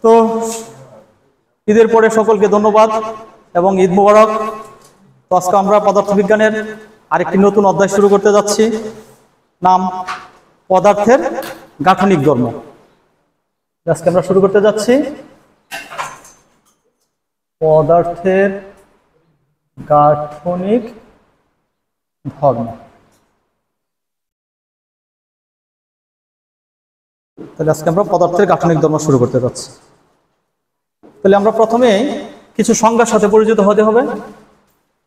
তো ঈদের পরে সকলকে ধন্যবাদ এবং ঈদ মোবারক। তো আজকে আমরা পদার্থবিজ্ঞানের আরেকটি নতুন অধ্যায় শুরু করতে যাচ্ছি, নাম পদার্থের গাঠনিক ধর্ম। আজকে আমরা শুরু করতে যাচ্ছি পদার্থের গাঠনিক ধর্ম। তাহলে আজকে আমরা পদার্থের গাঠনিক ধর্ম শুরু করতে যাচ্ছি। তাহলে আমরা প্রথমে কিছু সংজ্ঞার সাথে পরিচিত হতে হবে।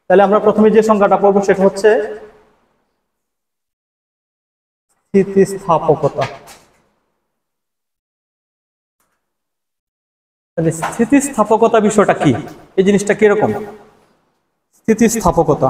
তাহলে আমরা প্রথমে যে সংজ্ঞাটা পড়ব সেটা হচ্ছে স্থিতিস্থাপকতা। তাহলে স্থিতিস্থাপকতা বিষয়টা কি, এই জিনিসটা কিরকম? স্থিতিস্থাপকতা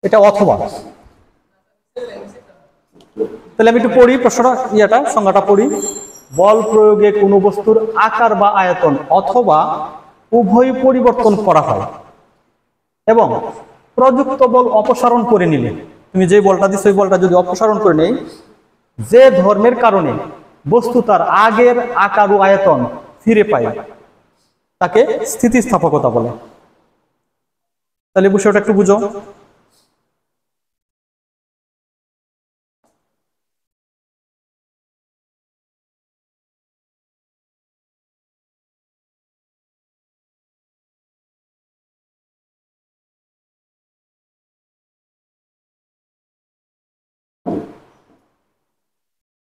এটা অথবা। তাহলে আমি একটু পড়ি প্রশ্নটা, সংজ্ঞাটা পড়ি। বল প্রয়োগে কোনো বস্তুর আকার বা আয়তন অথবা উভয় পরিবর্তন করা হয় এবং প্রযুক্ত বল অপসারণ করে নিলে, তুমি যে বলটা দিচ্ছ ওই বলটা যদি অপসারণ করে নেই, যে ধর্মের কারণে বস্তু তার আগের আকার ও আয়তন ফিরে পায় তাকে স্থিতিস্থাপকতা বলে। তাহলে বিষয়টা একটু বুঝো।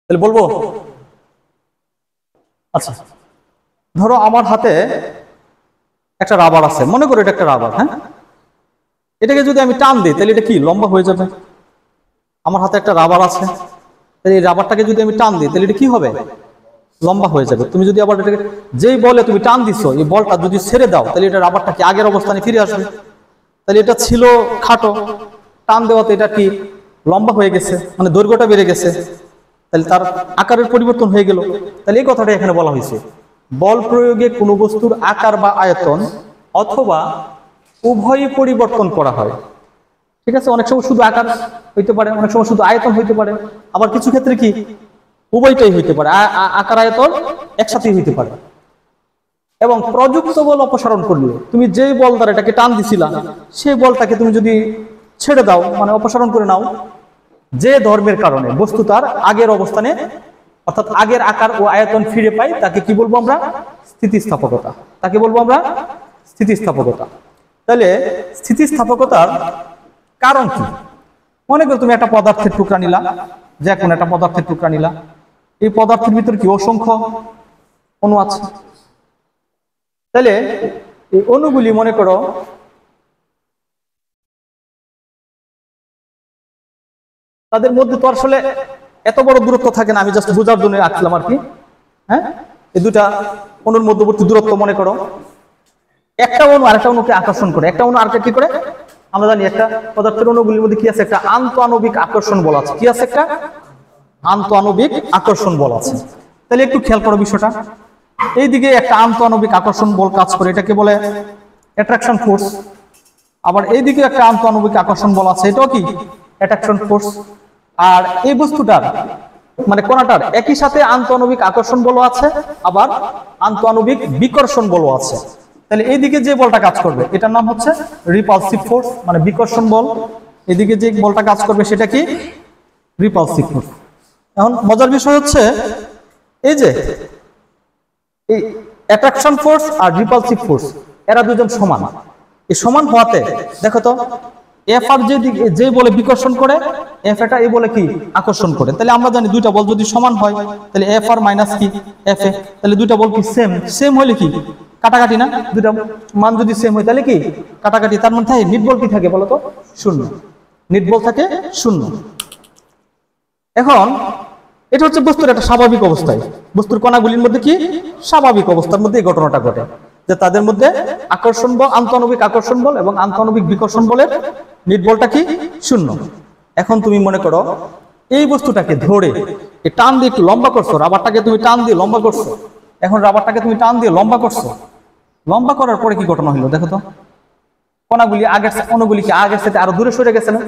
তাহলে বলবো, আচ্ছা ধরো আমার হাতে একটা রাবার আছে, মনে করো এটা একটা রাবার, হ্যাঁ, এটাকে যদি আমি টান দিই তাহলে এটা কি লম্বা হয়ে যাবে? আমার হাতে একটা রাবার আছে, তাহলে এই রাবারটাকে যদি আমি টান দিই তাহলে এটা কি হবে? লম্বা হয়ে যাবে। তুমি যদি আবার এটাকে যেই বলে তুমি টান দিছো, এই বলটা যদি ছেড়ে দাও তাহলে এটা রাবারটা কি আগের অবস্থানে ফিরে আসবে? তাহলে এটা ছিল খাটো, টান দেওয়াতে এটা কি লম্বা হয়ে গেছে, মানে দৈর্ঘ্যটা বেড়ে গেছে, তাহলে তার আকারের পরিবর্তন হয়ে গেল। তাহলে এই কথাটা এখানে বলা হয়েছে, বল প্রয়োগে কোনো বস্তুর আকার বা আয়তন অথবা উভয় পরিবর্তন করা হয়। ঠিক আছে, অনেক সময় শুধু আকার হইতে পারে, অনেক সময় শুধু আয়তন হইতে পারে, আবার কিছু ক্ষেত্রে কি উভয়টাই হইতে পারে, আকার আয়তন একসাথেই হইতে পারে। এবং প্রযুক্ত বল অপসারণ করলে, তুমি যেই বল দ্বারা এটাকে টান দিছিলা সেই বলটাকে তুমি যদি ছেড়ে দাও, মানে অপসারণ করে নাও, যে ধর্মের কারণে বস্তু তার আগের অবস্থানে অর্থাৎ আগের আকার ও আয়তন ফিরে পাই তাকে কি বলবো আমরা? স্থিতিস্থাপকতা। তাকে বলবো আমরা স্থিতিস্থাপকতা। তাহলে স্থিতিস্থাপকতার কারণ কি? মনে করো তুমি একটা পদার্থের টুকরা নিলা, যে কোনো একটা পদার্থের টুকরা নিলা, এই পদার্থের ভিতর কি অসংখ্য অণু আছে। তাহলে এই অণুগুলি মনে করো তাদের মধ্যে তো আসলে এত বড় দূরত্ব থাকে না, আমি জাস্ট বোঝার জন্য আঁকলাম আর কি। হ্যাঁ, এই দুটা অণুর মধ্যবর্তী দূরত্ব মনে করো, একটা অণু আরেকটা অণুকে আকর্ষণ করে, একটা অণু আরেকটা কি করে, আমরা জানি একটা পদার্থের অণুগুলির মধ্যে কি আছে, একটা আন্তঃআণবিক আকর্ষণ বল আছে। কি আছে? একটা আন্তঃআণবিক আকর্ষণ বল আছে। তাহলে একটু খেয়াল করো বিষয়টা, এইদিকে একটা আন্তঃআণবিক আকর্ষণ বল কাজ করে, এটাকে বলে অ্যাট্রাকশন ফোর্স। আবার এইদিকে একটা আন্তঃআণবিক আকর্ষণ বল আছে, এটাও কি অ্যাট্রাকশন ফোর্স। আর এই বস্তুটার মানে কণাটার একই সাথে আন্তঃআণবিক আকর্ষণ বল আছে, আবার আন্তঃআণবিক বিকর্ষণ বল আছে। তাহলে এইদিকে যে বলটা কাজ করবে এটার নাম হচ্ছে রিপালসিভ ফোর্স, মানে বিকর্ষণ বল। এদিকে যে বলটা কাজ করবে সেটা কি? Repulsive force. এখন মজার বিষয় হচ্ছে এই যে এই অ্যাট্রাকশন ফোর্স আর রিপালসিভ ফোর্স এরা দুজন সমান। এই সমান হওয়াতে দেখো তো এফ আর যে বলে বিকর্ষণ করে, এফ এটা এই বলে কি আকর্ষণ করে। তাহলে আমরা জানি দুইটা বল যদি সমান হয় তাহলে এফ আর মাইনাস কি এফ এ, তাহলে দুইটা বল কি সেম, সেম হলে কি কাটাকাটি না, দুইটা মান যদি সেম হয় তাহলে কি কাটাকাটি। তার মধ্যে নিট বল কি থাকে বলতো? শূন্য। নিট বল থাকে শূন্য। এখন এটা হচ্ছে বস্তুর একটা স্বাভাবিক অবস্থায়, বস্তুর কণাগুলির মধ্যে কি স্বাভাবিক অবস্থার মধ্যে এই ঘটনাটা ঘটে যে তাদের মধ্যে আকর্ষণ বল, আন্তঃআণবিক আকর্ষণ বল এবং আন্তঃআণবিক বিকর্ষণ বলের নিট বলটা কি শূন্য। এখন তুমি মনে করো এই বস্তুটাকে ধরে টান দিয়ে একটু লম্বা করছো, রাবারটাকে তুমি টান দিয়ে লম্বা করছো, এখন রাবারটাকে তুমি টান দিয়ে লম্বা করছো, লম্বা করার পরে কি ঘটনা হলো দেখো তো? কণাগুলি আগের অণুগুলি কি আগের সাথে আরো দূরে সরে গেছে না?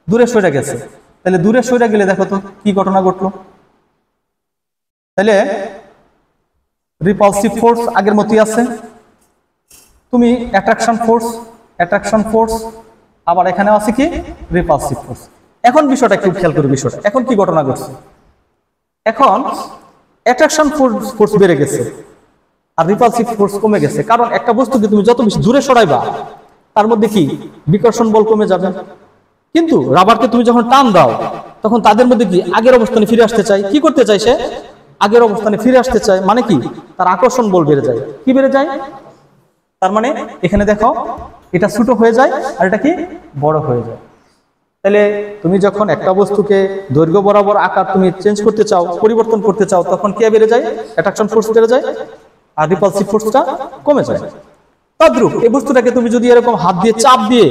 দূরে সরে গেছে। তাহলে দূরে সরে গেলে দেখো তো কি ঘটনা ঘটলো? তাহলে রিপালসিভ ফোর্স আগের মতোই আছে, তুমি অ্যাট্রাকশন ফোর্স আবার এখানে আছে কি রিপালসিভ ফোর্স। এখন বিষয়টা একটু খেয়াল করো, বিষয়টা এখন কি ঘটনা ঘটছে? এখন অ্যাট্রাকশন ফোর্স বেড়ে গেছে আর রিপালসিভ ফোর্স কমে গেছে, কারণ একটা বস্তুকে তুমি যত বেশি দূরে সরাইবা তার মধ্যে কি বিকর্ষণ বল কমে যাবে। কিন্তু রাবারকে তুমি যখন টান দাও তখন তাদের মধ্যে কি আগের অবস্থানে ফিরে আসতে চায়। কি করতে চাই সে? আগের অবস্থানে ফিরে আসতে চায়, মানে কি তার আকর্ষণ বল বেড়ে যায়। কি বেড়ে যায়? তার মানে এখানে দেখো এটা ছোট হয়ে যায় আর এটা কি বড় হয়ে যায়। তাহলে তুমি যখন একটা বস্তুকে দৈর্ঘ্য বরাবর আকার তুমি চেঞ্জ করতে চাও, পরিবর্তন করতে চাও, তখন কি বেড়ে যায়? অ্যাট্রাকশন ফোর্স বেড়ে যায় আর রিপালসিভ ফোর্সটা কমে যায়। তদ্রূপ এই বস্তুটাকে তুমি যদি এরকম হাত দিয়ে চাপ দিয়ে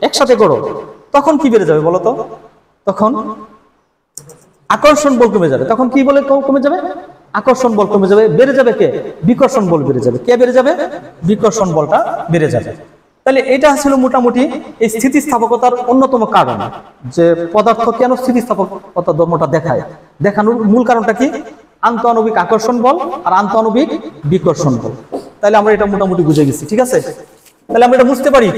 একসাথে করো তখন কি বেড়ে যাবে বলো তো? তখন আকর্ষণ বল কমে যাবে। তখন কি বলে কমে যাবে? আকর্ষণ বল কমে যাবে। বেড়ে যাবে কে? বিকর্ষণ বল বেড়ে যাবে। কে বেড়ে যাবে? বিকর্ষণ বলটা বেড়ে যাবে। তাহলে এটা ছিল মোটামুটি এই স্থিতিস্থাপকতার অন্যতম কারণ, যে পদার্থ কেন স্থিতিস্থাপকতা ধর্মটা দেখায়। দেখানোর মূল কারণটা কি? আন্তঃআণবিক আকর্ষণ বল আর আন্তঃআণবিক বিকর্ষণ বল। তাহলে আমরা এটা মোটামুটি বুঝে গেছি, ঠিক আছে? তাহলে আমরা এটা বুঝতে পারি।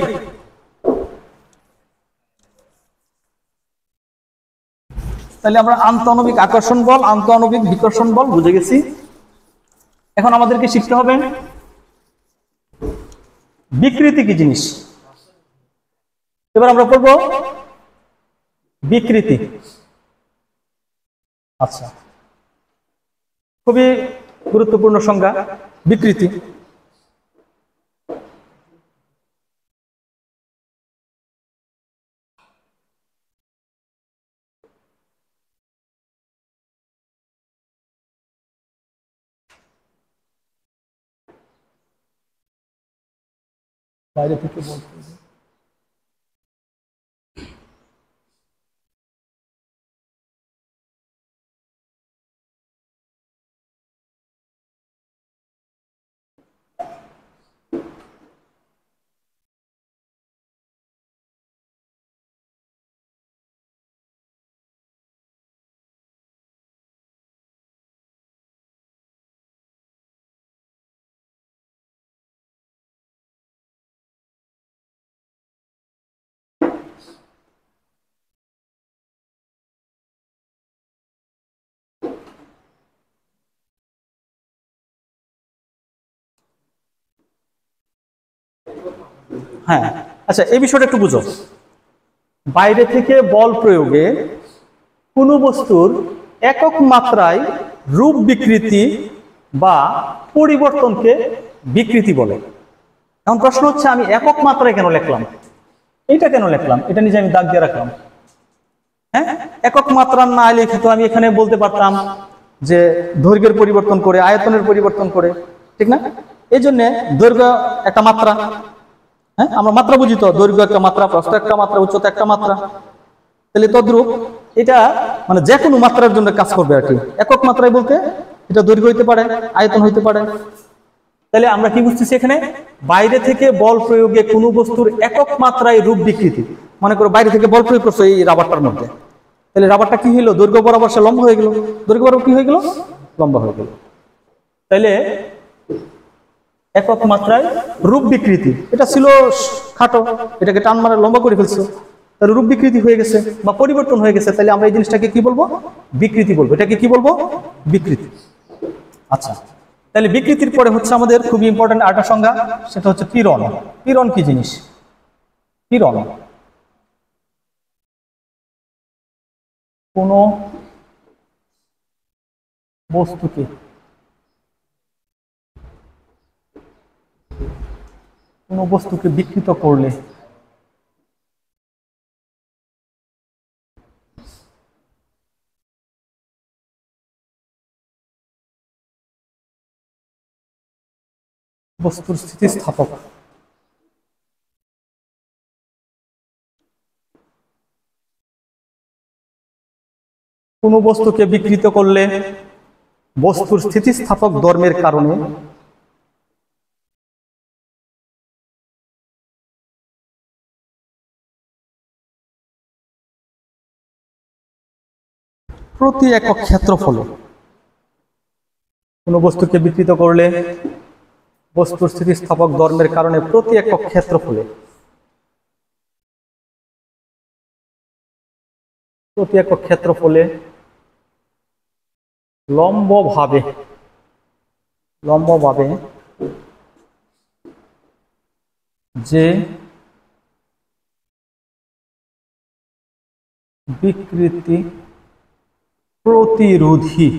তাহলে আমরা আন্তঃআণবিক আকর্ষণ বল, আন্তঃআণবিক বিকর্ষণ বল বুঝে গেছি। এখন আমাদেরকে শিখতে হবে বিকৃতি কি জিনিস। এবার আমরা পড়ব বিকৃতি। আচ্ছা, খুবই গুরুত্বপূর্ণ সংজ্ঞা বিকৃতি। বাইরে থেকে বলতে হ্যাঁ, আচ্ছা এই বিষয়টা একটু বুঝো। বাইরে থেকে বল প্রয়োগে কোনো বস্তুর একক মাত্রায় রূপ বিকৃতি বা পরিবর্তনকে বিকৃতি বলে। এখন প্রশ্ন হচ্ছে, আমি একক মাত্রায় কেন লিখলাম, এইটা কেন লিখলাম, এটা নিজে আমি দাগ দিয়ে রাখলাম। হ্যাঁ, একক মাত্রা না লিখে তো আমি এখানে বলতে পারতাম যে দৈর্ঘ্যের পরিবর্তন করে, আয়তনের পরিবর্তন করে, ঠিক না? এই জন্য দৈর্ঘ্য একটা মাত্রা, হ্যাঁ আমরা মাত্রা বুঝি তো, দৈর্ঘ্য একটা মাত্রা, প্রস্থ একটা মাত্রা, উচ্চতা একটা মাত্রা। তাহলে তদ্রূপ এটা মানে যে কোনো মাত্রার জন্য কাজ করবে আর কি। একক মাত্রায় বলতে এটা দৈর্ঘ্য হইতে পারে, আয়তন হইতে পারে। তাহলে আমরা কি বুঝতেছি এখানে, বাইরে থেকে বল প্রয়োগে কোনো বস্তুর একক মাত্রায় রূপ বিকৃতি। মনে করো বাইরে থেকে বল প্রয়োগ করছো এই রাবারটার মধ্যে, তাহলে রাবারটা কি হইলো, দৈর্ঘ্য বরাবর সে লম্বা হয়ে গেল, দৈর্ঘ্য বরাবর কি হয়ে গেল, লম্বা হয়ে গেল। তাইলে একক মাত্রায় রূপ বিকৃতি, এটা ছিল খাটো, এটাকে টান মারা লম্বা করে ফেলছো, তাহলে রূপ বিকৃতি হয়ে গেছে বা পরিবর্তন হয়ে গেছে। তাহলে আমরা এই জিনিসটাকে কি বলবো, বিকৃতি বলবো। এটাকে কি বলবো, বিকৃতি। আচ্ছা, তাহলে বিকৃতির পরে হচ্ছে আমাদের খুবই ইম্পর্টেন্ট আরেকটা সংজ্ঞা, সেটা হচ্ছে পীড়ন। পীড়ন কি জিনিস? পীড়ন কোন বস্তুকে বিকৃত করলে বস্তুর স্থিতিস্থাপক কোনো বস্তুকে বিকৃত করলে বস্তুর স্থিতিস্থাপক ধর্মের কারণে প্রতি একক ক্ষেত্রফলে, কোনো বস্তুকে বিকৃত করলে বস্তুর স্থিতিস্থাপক ধর্মের কারণে প্রতি একক ক্ষেত্রফলে, প্রতি একক ক্ষেত্রফলে লম্বভাবে যে বিকৃতি প্রতিরোধী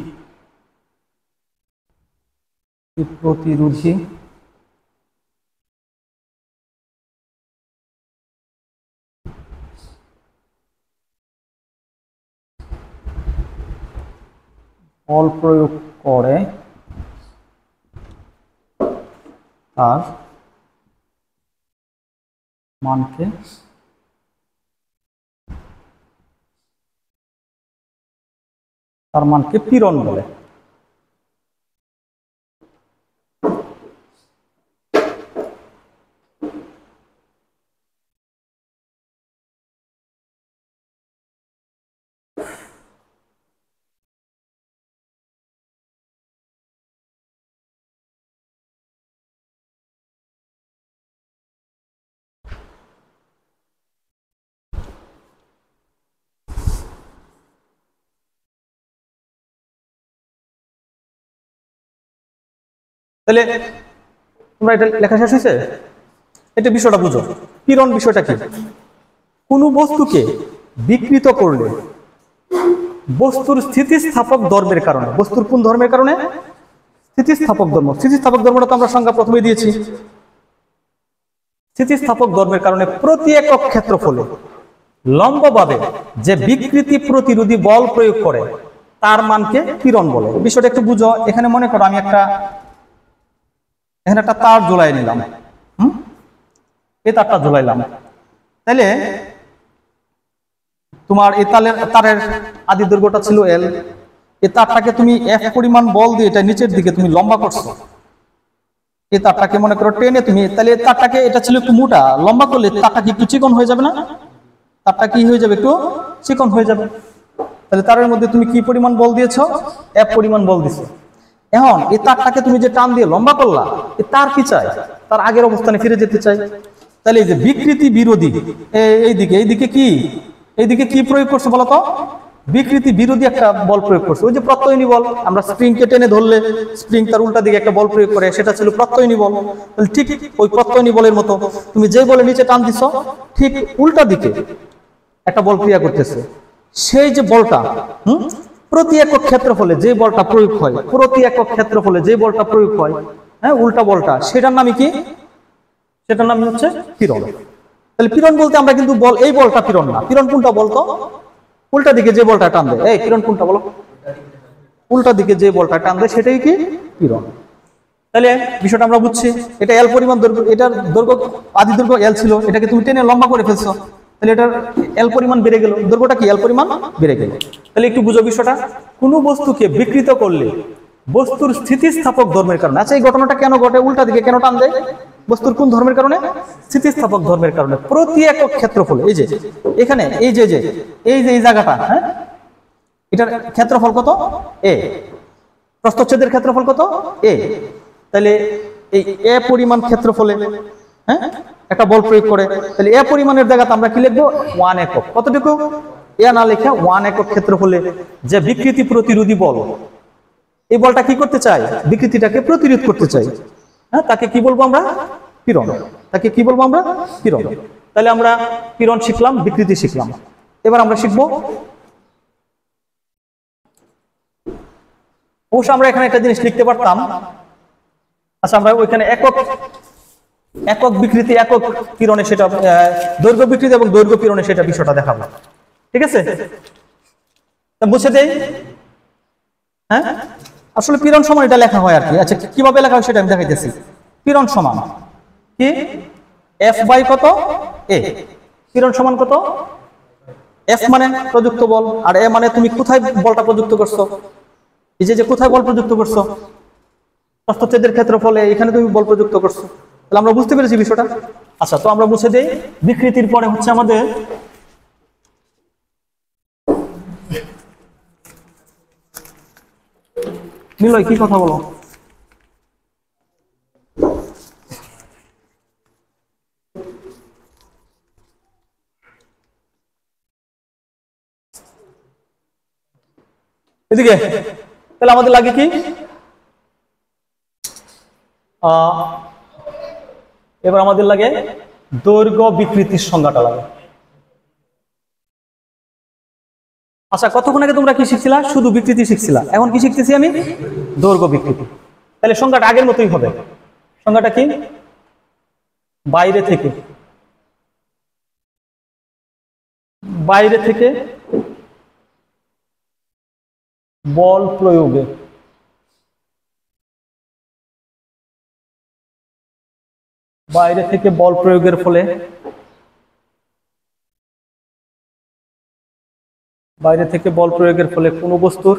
বল প্রয়োগ করে তার মানকে পীড়ন বলে। তাহলে তোমরা এটা লেখা শেষ হয়েছে, এটা বিষয়টা বুঝো। পীড়ন বিষয়টা কি? কোনো বস্তুকে বিকৃত করলে বস্তুর স্থিতিস্থাপক ধর্মের কারণে, বস্তুর কোন ধর্মের কারণে? স্থিতিস্থাপক ধর্ম। স্থিতিস্থাপক ধর্মটা তো আমরা সংজ্ঞা প্রথমে দিয়েছি। স্থিতিস্থাপক ধর্মের কারণে প্রতি একক ক্ষেত্রফলে লম্বভাবে যে বিকৃতি প্রতিরোধী বল প্রয়োগ করে তার মানকে পীড়ন বলে। বিষয়টা একটু বুঝো। এখানে মনে করো আমি এখানে একটা তার ঝুলাই নিলাম, এই তারটা ঝুলাইলাম, তাহলে তোমার এই তারের আদি দৈর্ঘ্যটা ছিল এল, এই তারটাকে তুমি এফ পরিমাণ বল দিয়ে এটা নিচের দিকে তুমি লম্বা করছো, এই তারটাকে মনে করো টেনে তুমি, তাহলে তারটাকে, এটা ছিল একটু মোটা, লম্বা করলে তারটা কি একটু চিকন হয়ে যাবে না? তারটা কি হয়ে যাবে, একটু চিকন হয়ে যাবে। তাহলে তারের মধ্যে তুমি কি পরিমাণ বল দিয়েছো? এফ পরিমাণ বল দিছো। এখন এই তারটাকে তুমি যে টান দিয়ে লম্বা করলা, এই তার কি চাই? তার আগের অবস্থানে ফিরে যেতে চাই। তাহলে এই যে বিকৃতি বিরোধী, এইদিকে কি প্রয়োগ করছে বলতো? বিকৃতি বিরোধী একটা বল প্রয়োগ করছে। ওই যে প্রত্যয়নী বল, আমরা স্প্রিংকে টেনে ধরলে স্প্রিং তার উল্টা দিকে একটা বল প্রয়োগ করে, সেটা ছিল প্রত্যয়নী বল। ঠিক ওই প্রত্যয়নী বলের মতো তুমি যে বলে নিচে টান দিছো, ঠিক উল্টা দিকে একটা বল ক্রিয়া করতেছে, সেই যে বলটা প্রতি একক ক্ষেত্রফলে যে বলটা প্রয়োগ হয়, প্রতি একক ক্ষেত্রফলে যে বলটা প্রয়োগ হয়, হ্যাঁ, উল্টা বলটা, সেটার নামই কি? সেটার নাম হচ্ছে পীড়ন। তাহলে পীড়ন বলতে আমরা কিন্তু বল, এই বলটা পীড়ন না। পীড়ন কোনটা বলতো? উল্টা দিকে যে বলটা টান দেয়। এই পীড়ন কোনটা বলো? উল্টা দিকে যে বলটা টান দেয় সেটাই কি? পীড়ন। তাহলে বিষয়টা আমরা বুঝছি। এটা এল পরিমাণ দৈর্ঘ্য, এটার দৈর্ঘ্য আদি দৈর্ঘ্য এল ছিল, এটাকে তুমি টেনে লম্বা করে ফেলছো, তাহলে এটার এল পরিমাণ বেড়ে গেল, দৈর্ঘ্যটা কি? এল পরিমাণ বেড়ে গেল। তাহলে একটু বুঝো বিষয়টা। কোনো বস্তুকে বিকৃত করলে বস্তুর স্থিতিস্থাপক ধর্মের কারণে, আচ্ছা এই ঘটনাটা কেন ঘটে? উল্টা দিকে কেন টান দেয়? বস্তুর কোন ধর্মের কারণে? স্থিতিস্থাপক ধর্মের কারণে। প্রতি একক ক্ষেত্রফলে, এই যে এখানে এই যে এই জায়গাটা, হ্যাঁ, এটার ক্ষেত্রফল কত? এ। প্রস্থচ্ছেদের ক্ষেত্রফল কত? এ। তাহলে এই এ পরিমাণ ক্ষেত্রফলে, হ্যাঁ, একটা বল প্রয়োগ করে, তাহলে এ পরিমাণের জায়গাতে আমরা কি লিখবো? 1 একক। কতটুকু? এ না লিখে 1 একক ক্ষেত্রফলে যে বিকৃতি প্রতিরোধী বল, এই বলটা কি করতে চাই? বিকৃতিটাকে প্রতিরোধ করতে চাই, হ্যাঁ, তাকে কি বলবো আমরা? পীড়ন। তাকে কি বলবো আমরা? পীড়ন। তাহলে আমরা পীড়ন শিখলাম, বিকৃতি শিখলাম। এবার আমরা শিখবো, অবশ্য আমরা এখানে একটা জিনিস লিখতে পারতাম। আচ্ছা, আমরা ওইখানে একক একক বিকৃতি, একক পীড়নে, সেটা দৈর্ঘ্য বিকৃতি এবং দৈর্ঘ্য পীড়নে সেটা বিষয়টা দেখাবো। ঠিক আছে, বুঝে দেই। হ্যাঁ, আসলে পীড়ন সমান এটা লেখা হয় আর কি। আচ্ছা, কিভাবে লেখা হয় সেটা আমি দেখাইতেছি। পীড়ন সমান কি? এফ বাই কত? এ। পীড়ন সমান কত? এফ মানে প্রযুক্ত বল, আর এ মানে তুমি কোথায় বলটা প্রযুক্ত করছো। এই যে কোথায় বল প্রযুক্ত করছো? প্রস্থচ্ছেদের ক্ষেত্রফলে এখানে তুমি বল প্রযুক্ত করছো। তাহলে আমরা বুঝতে পেরেছি বিষয়টা। আচ্ছা, তো আমরা বুঝে দেই। বিকৃতির পরে হচ্ছে আমাদের নিলয়, কি কথা বলো? এদিকে। তাহলে আমাদের লাগে কি? এবার আমাদের লাগে দৈর্ঘ্য বিকৃতির সংজ্ঞাটা লাগে। আচ্ছা, কতক্ষণ আগে তোমরা কি শিখছিলা? শুধু বিকৃতি শিখছিলা। এখন কি শিখতেছি আমি? দৈর্ঘ্য বিকৃতি। তাহলে সংজ্ঞাটা আগের মতোই হবে। সংজ্ঞাটা কি? বাইরে থেকে বল প্রয়োগে বাইরে থেকে বল প্রয়োগের ফলে কোনো বস্তুর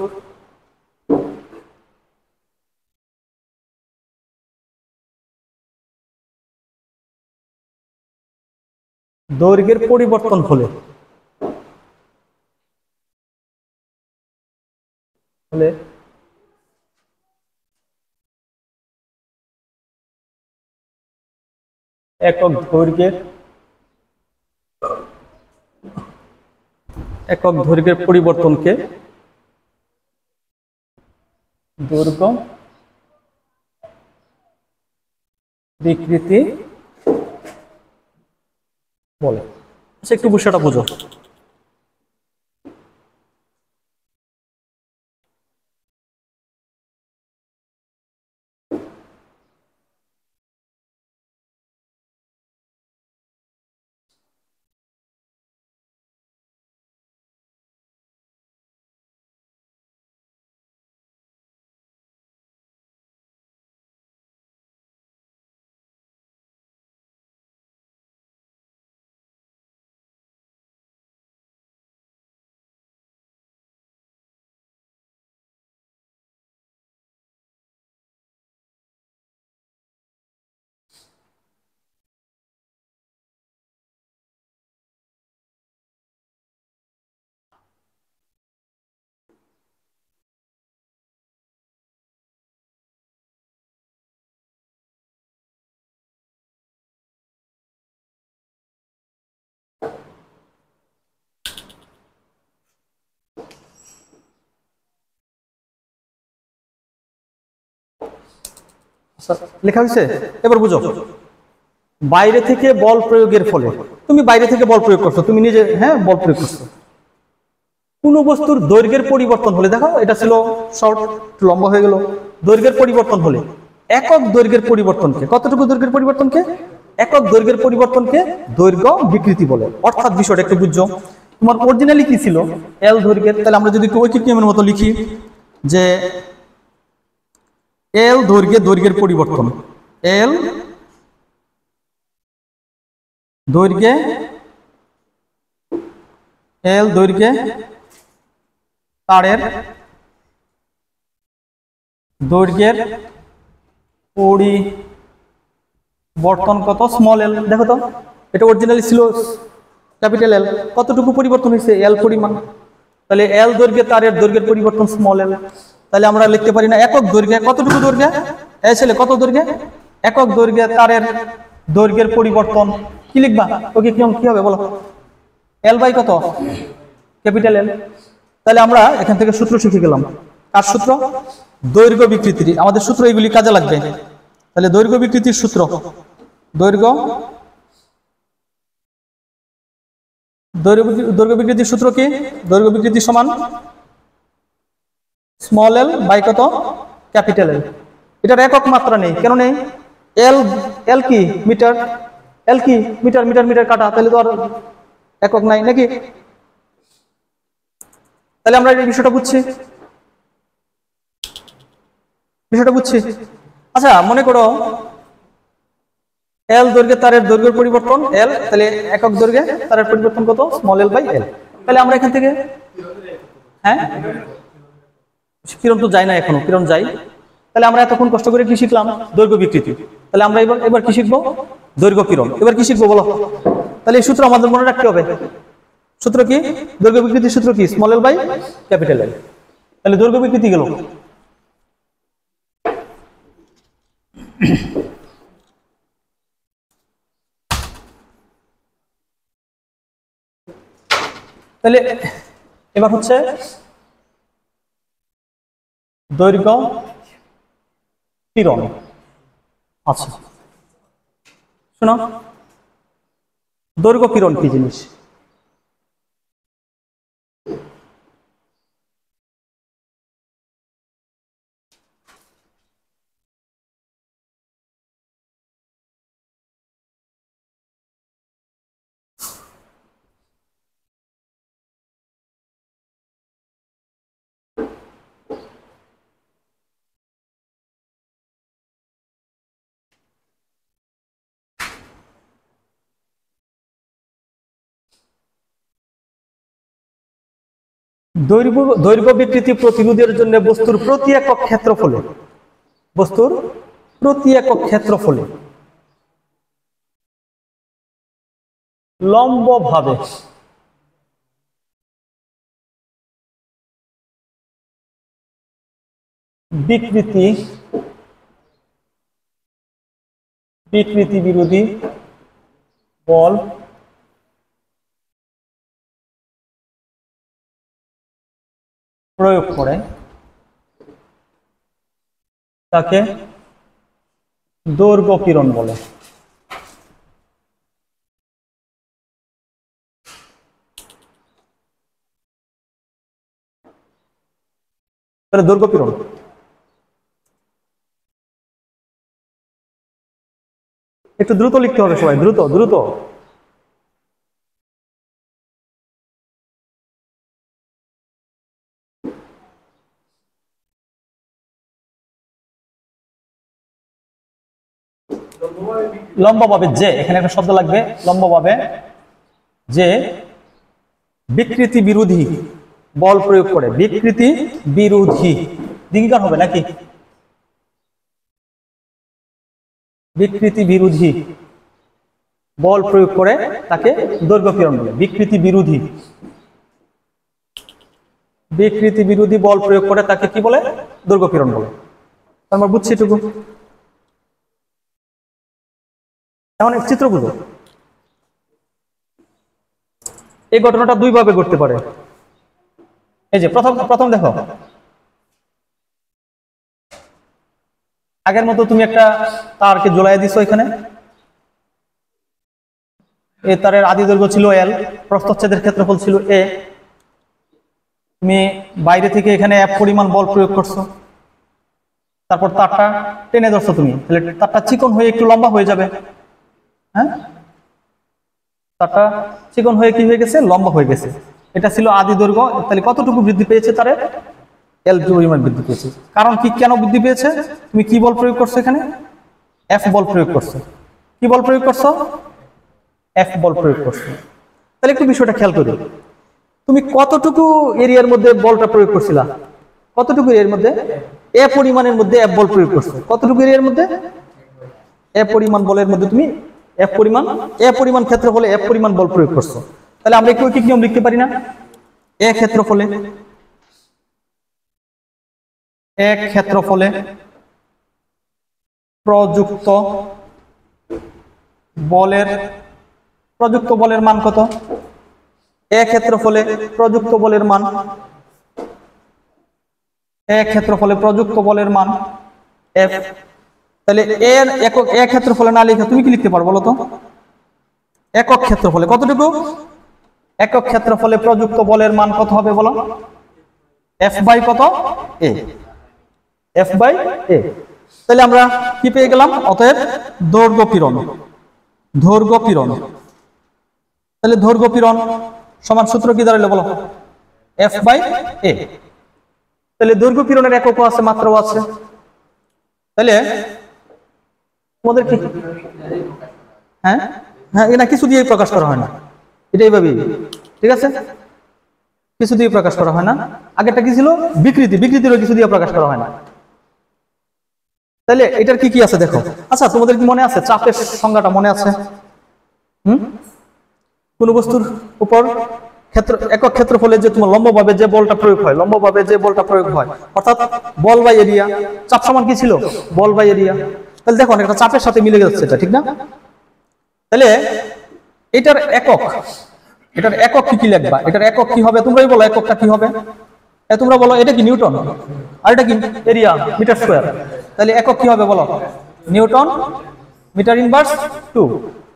দৈর্ঘ্যের পরিবর্তন হলে একক দৈর্ঘ্যের পরিবর্তনকে দৈর্ঘ্য বিকৃতি বলে। আচ্ছা, একটু বিষয়টা বুঝো। লেখা হয়েছে? এবার বুঝো। বাইরে থেকে বল প্রয়োগের ফলে, তুমি বাইরে থেকে বল প্রয়োগ করছো, তুমি নিজে হ্যাঁ বল প্রয়োগ করছো, কোন বস্তুর দৈর্ঘ্যের পরিবর্তন হলে, দেখো এটা ছিল শর্ট, লম্বা হয়ে গেল, দৈর্ঘ্যের পরিবর্তন হলে একক দৈর্ঘ্যের পরিবর্তনকে, কতটুকু দৈর্ঘ্যের পরিবর্তনকে, একক দৈর্ঘ্যের পরিবর্তনকে দৈর্ঘ্য বিকৃতি বলে। অর্থাৎ বিষয়টা একটু বুঝছো, তোমার অরিজিনালি কি ছিল এল দৈর্ঘ্যের, তাহলে আমরা যদি একটু ঐকিক নিয়মের মতো লিখি যে এল দৈর্ঘ্যের পরিবর্তন, এল দৈর্ঘ্যে, এল দৈর্ঘ্যে তারের দৈর্ঘ্যের পরিবর্তন কত, স্মল এল। দেখো তো এটা অরিজিনালি ছিল ক্যাপিটাল এল, কতটুকু পরিবর্তন হয়েছে, এল পরিমাণ, তাহলে এল দৈর্ঘ্যে তারের দৈর্ঘ্যের পরিবর্তন স্মল এল। তাহলে আমরা লিখতে পারি না একক দৈর্ঘ্যে, কতটুকু দৈর্ঘ্যে, এ ছেলে কত দৈর্ঘ্যে, একক দৈর্ঘ্যে তারের দৈর্ঘ্যের পরিবর্তন, কি লিখবা ওকে নিয়ম কি হবে বলো, এল বাই কত, ক্যাপিটাল এল। তাহলে আমরা এখান থেকে সূত্র শিখে গেলাম, কার সূত্র, দৈর্ঘ্য বিকৃতির, আমাদের সূত্র এইগুলি কাজে লাগবে। তাহলে দৈর্ঘ্য বিকৃতির সূত্র, দৈর্ঘ্য বিকৃতির সূত্র কি, দৈর্ঘ্য বিকৃতি সমান স্মল এল বাই কত, ক্যাপিটাল এল। এটার একক মাত্রা নেই, কেন নেই, এল, এল কি মিটার, এল কি মিটার, মিটার মিটার কাটা, তাহলে তো আর একক নাই নাকি। তাহলে আমরা এই বিষয়টা বুঝছি, আচ্ছা মনে করো এল দৈর্ঘ্যে তারের দৈর্ঘ্যের পরিবর্তন এল, তাহলে একক দৈর্ঘ্যে তারের পরিবর্তন কত, স্মল এল বাই এল। তাহলে আমরা এখান থেকে হ্যাঁ কিরণ তো যাই না এখনো, কিরণ যাই। তাহলে আমরা এতক্ষণ কষ্ট করে কি শিখলাম, দৈর্ঘ্য বিকৃতি। তাহলে আমরা এবার কি শিখবো, দৈর্ঘ্য কিরণ। এবার কি শিখবো বলো, তাহলে এই সূত্র আমাদের মনে রাখতে হবে, সূত্র কি, দৈর্ঘ্য বিকৃতির সূত্র কি, small L by capital L. তাহলে দৈর্ঘ্য বিকৃতি গেল। তাহলে এবার হচ্ছে দৈর্ঘ্য কিরণ। আচ্ছা শোনো, দৈর্ঘ্য কিরণ কি জিনিস, দৈর্ঘ্য বিকৃতি প্রতিরোধের জন্য বস্তুর প্রতি একক ক্ষেত্রফলে, বস্তুর প্রতি একক ক্ষেত্রফলে লম্বভাবে বিকৃতি বিরোধী বল প্রয়োগ করে তাকে দৈর্ঘ্য কিরণ বলে। তাহলে দৈর্ঘ্য কিরণ একটু দ্রুত লিখতে হবে সবাই, দ্রুত দ্রুত। লম্বভাবে যে, এখানে একটা শব্দ লাগবে, লম্বভাবে যে বিকৃতি বিরোধী বল প্রয়োগ করে, বিকৃতি বিরোধী দীর্ঘিকার হবে নাকি, বিকৃতি বিরোধী বল প্রয়োগ করে তাকে দৈর্ঘ্য কিরণ বলে। বিকৃতি বিরোধী বল প্রয়োগ করে তাকে কি বলে, দৈর্ঘ্য কিরণ বলে। আমরা বুঝছি এটুকু। এখন চিত্র বুঝো, এই ঘটনাটা দুই ভাবে ঘটতে পারে। এই যে প্রথম দেখো, আগের মতো তুমি একটা তারকে ঝুলাই দিছো এখানে, এই তারের আদি দৈর্ঘ্য ছিল এল, প্রস্থচ্ছেদের ক্ষেত্রফল ছিল এ, তুমি বাইরে থেকে এখানে এফ পরিমাণ বল প্রয়োগ করছো, তারপর তারটা টেনে ধরছো তুমি, তাহলে তারটা চিকন হয়ে একটু লম্বা হয়ে যাবে। হ্যাঁ, তারটা চিকন হয়ে কি হয়ে গেছে, লম্বা হয়ে গেছে। এটা ছিল আদি দৈর্ঘ্য। তাহলে কতটুকু বৃদ্ধি পেয়েছে তারে, এল পরিমাণ বৃদ্ধি পেয়েছে। কারণ কি, কেন বৃদ্ধি পেয়েছে, তুমি কি বল প্রয়োগ করছো এখানে, এফ বল প্রয়োগ করছো। কি বল প্রয়োগ করছো, এফ বল প্রয়োগ করছো। তাহলে একটু বিষয়টা খেয়াল করি, তুমি কতটুকু এরিয়ার মধ্যে বলটা প্রয়োগ করছিলা, কতটুকু এরিয়ার মধ্যে, এ পরিমাণের মধ্যে এফ বল প্রয়োগ করছো, কতটুকু এরিয়ার মধ্যে, এ পরিমাণ বলের মধ্যে তুমি এ পরিমাণ ক্ষেত্রফলে এফ পরিমাণ বল প্রয়োগ করছো। তাহলে আমরা একটু কি নিয়ম লিখতে পারি না, এ ক্ষেত্রফলে প্রযুক্ত বলের মান কত, এ ক্ষেত্রফলে প্রযুক্ত বলের মান, এফ। তাহলে এর একক, এ ক্ষেত্রফলে না লিখে তুমি কি লিখতে পারো বলো তো, একক ক্ষেত্রফলে কতটুকু, একক ক্ষেত্রফলে প্রযুক্ত বলের মান কত হবে বলো, এফ বাই কত, এ, এফ বাই এ। তাহলে আমরা কি পেয়ে গেলাম, অতএব দৈর্ঘ্য পীড়ন, তাহলে দৈর্ঘ্য পীড়ন সমান সূত্র কি দাঁড়ালো বলো, এফ বাই এ। তাহলে দৈর্ঘ্য পীড়নের এককও আছে, মাত্রাও আছে। তাহলে তোমাদের কি, হ্যাঁ হ্যাঁ, এটা কিছু দিয়ে প্রকাশ করা হয় না, এটা এইভাবে, ঠিক আছে, কিছু দিয়ে প্রকাশ করা হয় না। আগেরটা কি ছিল, বিকৃতিরও কিছু দিয়ে প্রকাশ করা হয় না। তাহলে এটার কি কি আছে দেখো। আচ্ছা, তোমাদের কি মনে আছে চাপের সংজ্ঞাটা মনে আছে? কোন বস্তুর উপর একক ক্ষেত্রফলে যে তোমার লম্বভাবে যে বলটা প্রয়োগ হয়, অর্থাৎ বল বাই এরিয়া, চাপ সমান কি ছিল, বল বাই এরিয়া। তাহলে দেখো একটা চাপের সাথে মিলে যাচ্ছে এটা, ঠিক না? তাহলে এটার একক কি লিখবা, এটার একক কি হবে, তোমরাই বলো এককটা কি হবে। তোমরা বলো, এটা কি নিউটন, আর এটা কি এরিয়া, মিটার স্কয়ার। তাহলে একক কি হবে বলো, নিউটন মিটার ইনভার্স 2।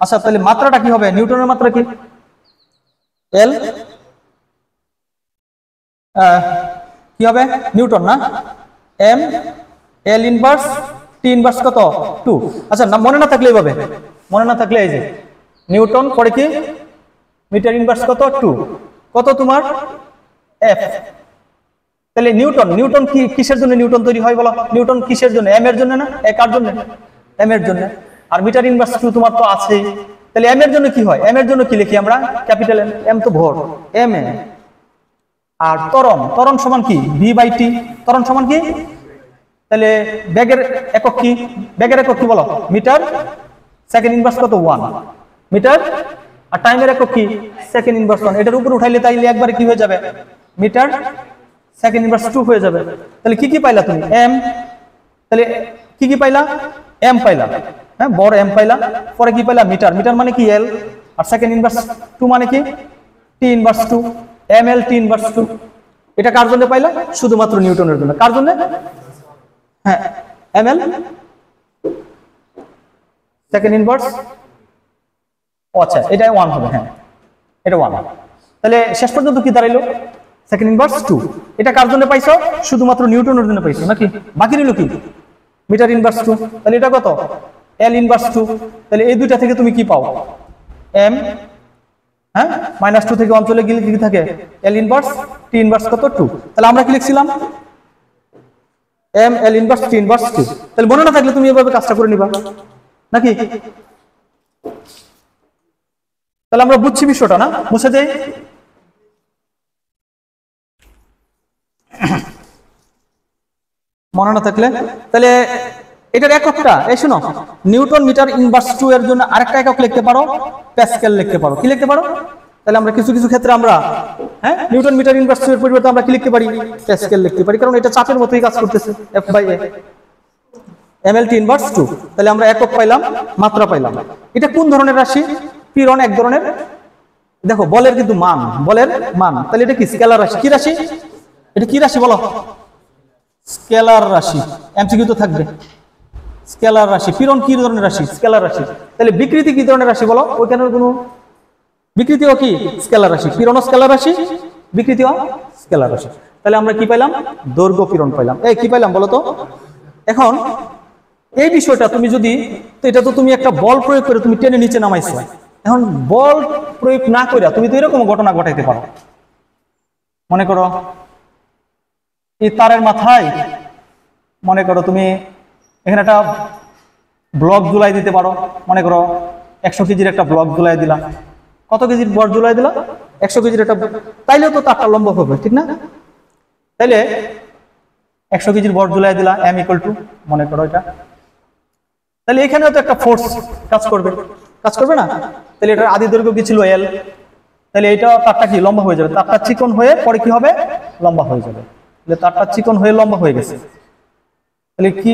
আচ্ছা, তাহলে মাত্রাটা কি হবে, নিউটনের মাত্রা কি, এল, কি হবে নিউটন না, M, L inverse T inverse কত 2। আচ্ছা, না মনে না থাকলে এইভাবে, মনে না থাকলে এই যে নিউটন পরে কি মিটার ইনভার্স কত 2, কত তোমার এফ। তাহলে নিউটন কি কিসের জন্য নিউটন তৈরি হয় বলো, নিউটন কিসের জন্য, এম এর জন্য না, কার জন্য, এম এর জন্য। আর মিটার ইনভার্স 2 তোমার তো আছে। তাহলে এম এর জন্য কি হয়, এম এর জন্য কি লিখি আমরা, ক্যাপিটাল এম, এম তো ভর, এম এ। আর ত্বরণ সমান কি, ভি বাই টি, ত্বরণ সমান কি। তাহলে বেগের একক কি, বলো, মিটার সেকেন্ড ইনভার্স কত 1 মিটার। আর টাইমের একক কি, সেকেন্ড ইনভার্স 1। এটার উপর উঠাইলে তাইলে একবারে কি হয়ে যাবে, মিটার সেকেন্ড ইনভার্স 2 হয়ে যাবে। তাহলে কি পাইলা তুমি, এম। তাহলে কি পাইলা, এম পাইলা, হ্যাঁ, বড় এম পাইলা। পরে কি পাইলা, মিটার মানে কি এল, আর সেকেন্ড ইনভার্স 2 মানে কি T inverse 2, M L T inverse 2। এটা কার জন্য পাইলা, শুধুমাত্র নিউটনের জন্য। কার জন্য, হ্যাঁ, এম এল সেকেন্ড ইনভার্স, আচ্ছা এটা 1 হবে, হ্যাঁ এটা 1। তাহলে শেষ পর্যন্ত কি দাঁড়াইলো, সেকেন্ড ইনভার্স 2। এটা কার জন্য পাইছো, শুধুমাত্র নিউটনের জন্য পাইছো নাকি, বাকি রইল কি, মিটার ইনভার্স 2। তাহলে এটা কত, এল ইনভার্স 2। তাহলে এই দুইটা থেকে তুমি কি পাও, এম, হ্যাঁ, -2 থেকে 1 চলে গেলে কি থাকে, এল ইনভার্স টি ইনভার্স কত 2। তাহলে আমরা কি লিখছিলাম, M L inverse T inverse 2। তাহলে মনে না থাকলে তুমি এভাবে কাজটা করে নিবা নাকি। তাহলে আমরা বুঝছি বিষয়টা না, মুছে যাই। মনে না থাকলে তাহলে এটার এককটা, এই শোনো, নিউটন মিটার ইনভার্স 2 এর জন্য আরেকটা একক লিখতে পারো, প্যাসকেল লিখতে পারো। কি লিখতে পারো, তাহলে আমরা কিছু ক্ষেত্রে আমরা, হ্যাঁ, নিউটন মিটার ইনভার্স 2 এর পরিবর্তে আমরা কি লিখতে পারি, প্যাসকেল লিখতে পারি, কারণ এটা চাপের মতোই কাজ করতেছে, F by A, M L T inverse 2। তাহলে আমরা একক পাইলাম, মাত্রা পাইলাম। এটা কোন ধরনের রাশি, পীড়ন এক ধরনের। দেখো বলের কিন্তু মান, তাহলে এটা কি স্কেলার রাশি। কি রাশি, এটা কি রাশি বলো, স্কেলার রাশি। এমসিকিউ তো থাকবে, স্কেলার রাশি। পীড়ন কি ধরনের রাশি, স্কেলার রাশি। তাহলে বিকৃতি কি ধরনের রাশি বলো, ওইখানে কোনো বিকৃতিও কি স্কেলার রাশি, পীড়নও স্কেলার রাশি, বিকৃতিও স্কেলার রাশি। তাহলে আমরা কি পাইলাম? দৈর্ঘ্য পীড়ন পাইলাম। এই কি পাইলাম বলো তো? এখন এই বিষয়টা তুমি যদি, তো এটা তো তুমি একটা বল প্রয়োগ করে তুমি টেনে নিচে নামাইছো, এখন বল প্রয়োগ না করে তুমি তো এরকম ঘটনা ঘটাইতে পারো। মনে করো এই তারের মাথায় মনে করো তুমি এখানে একটা ব্লক ঝুলাই দিতে পারো। মনে করো 100 কেজির একটা ব্লক ঝুলাই দিলা। কত কেজির বল ঝুলাই দিলা? 100 কেজির একটা। তাইলেও তো তারটা লম্বা হবে, ঠিক না? তাইলে 100 কেজির বল ঝুলাই দিলা, m = মনে করো এটা। তাহলে এখানেও তো একটা ফোর্স কাজ করবে, কাজ করবে না? তাহলে এটার আদি দৈর্ঘ্য কি ছিল? l। তাহলে এটা তারটা কি লম্বা হয়ে যাবে, তারটা চিকন হয়ে পরে কি হবে? লম্বা হয়ে যাবে। তাহলে তারটা চিকন হয়ে লম্বা হয়ে গেছে। তাহলে কি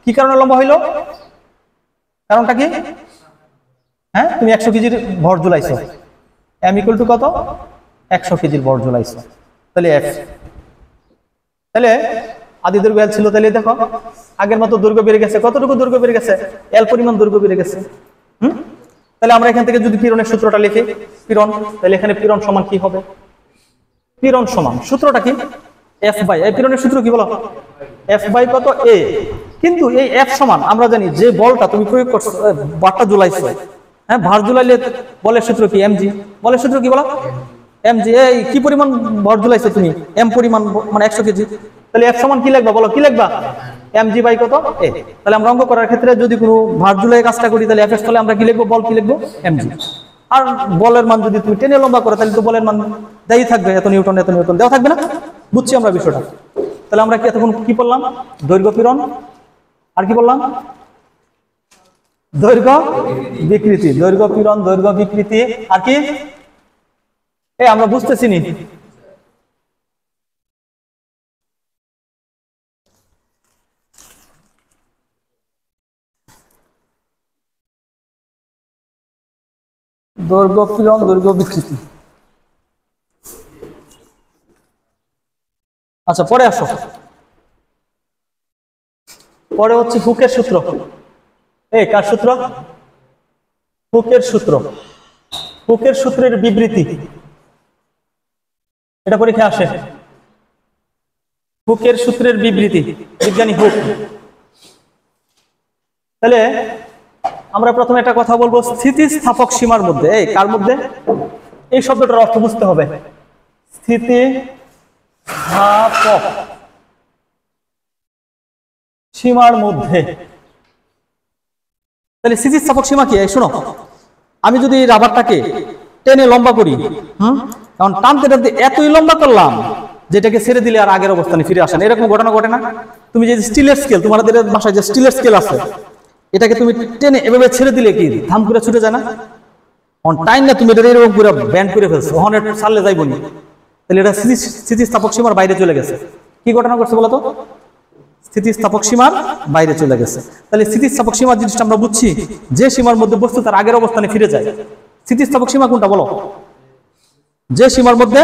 কি কারণে লম্বা হইলো? কারণটা কি? হ্যাঁ, তুমি 100 কেজির ভর ঝুলাইছো, m = কত? 100 কেজির ভর ঝুলাইছো, তাহলে f। তাহলে আদি দৈর্ঘ্য l ছিল, তাহলে দেখো আগের মতো দৈর্ঘ্য বেড়ে গেছে। কতটুকু দৈর্ঘ্য বেড়ে গেছে? l পরিমাণ দৈর্ঘ্য বেড়ে গেছে। তাহলে আমরা এখান থেকে যদি পীড়নের সূত্রটা লিখি, পীড়ন, তাহলে এখানে পীড়ন সমান কি হবে? পীড়ন সমান সূত্রটা কি? f বাই, এই পীড়নের সূত্র কি বলো? f বাই কত? a। কিন্তু এই f সমান আমরা জানি যে বলটা তুমি প্রয়োগ করছো, বারটা ঝুলাইছো, হ্যাঁ, ভার ঝুলাইলে বলের সূত্র কি? mg। বলের সূত্র কি বলো? mg। এই কি পরিমাণ ভর ঝুলাইছো তুমি? m পরিমাণ, মানে 100 কেজি। তাহলে f সমান কি লিখবা বলো? কি লিখবা? mg বাই কত? a। তাহলে আমরা অঙ্ক করার ক্ষেত্রে যদি কোনো ভার ঝুলাই কাজটা করি, তাহলে f তাহলে আমরা কি লিখবো? বল কি লিখবো? mg। আর বলের মান যদি তুমি টেনে লম্বা করো, তাহলে তো বলের মান দেই থাকবে, এত নিউটন এত নিউটন দেওয়া থাকবে না? বুঝছি আমরা বিষয়টা। তাহলে আমরা কি এতক্ষণ কি বললাম? দৈর্ঘ্য পীড়ন, আর কি বললাম? দৈর্ঘ্য বিকৃতি। দৈর্ঘ্য পীড়ন, দৈর্ঘ্য বিকৃতি, আর কি? এই আমরা বুঝতেছি নি। দৈর্ঘ্য পীড়ন, দৈর্ঘ্য বিকৃতি। আচ্ছা, পরে আসো। পরে হচ্ছে হুকের সূত্র। এই কার সূত্র? হুকের সূত্র। হুকের সূত্রের বিবৃতি, এটা পরীক্ষায় আসে। হুকের সূত্রের বিবৃতি, বিজ্ঞানী হুক। তাহলে আমরা প্রথমে একটা কথা বলবো, স্থিতিস্থাপক সীমার মধ্যে। এই কার মধ্যে? এই শব্দটার অর্থ বুঝতে হবে। স্থিতিস্থাপক সীমার মধ্যে। তাহলে স্থিতিস্থাপক সীমা কি? শোনো, আমি যদি রাবারটাকে টেনে লম্বা করি, এখন টানতে টানতে এতই লম্বা করলাম যেটাকে ছেড়ে দিলে আর আগের অবস্থানে ফিরে আসে না। এরকম ঘটনা ঘটে না? তুমি যে স্টিলের স্কেল, তোমাদের বাসায় যে স্টিলের স্কেল আছে, এটাকে তুমি টেনে এভাবে ছেড়ে দিলে কি ধাম করে ছুটে যায় না? টাইম না, তুমি এটা এরকম পুরো ব্যান্ড করে ফেলছো, ওখানে ছাড়লে যাইব নি। তাহলে এটা স্থিতিস্থাপক সীমার বাইরে চলে গেছে। কি ঘটনা করছে বলতো? স্থিতিস্থাপক সীমার বাইরে চলে গেছে। তাহলে স্থিতিস্থাপক সীমার জিনিসটা আমরা বুঝছি, যে সীমার মধ্যে বস্তু তার আগের অবস্থানে ফিরে যায়। স্থিতিস্থাপক সীমা কোনটা বলো? যে সীমার মধ্যে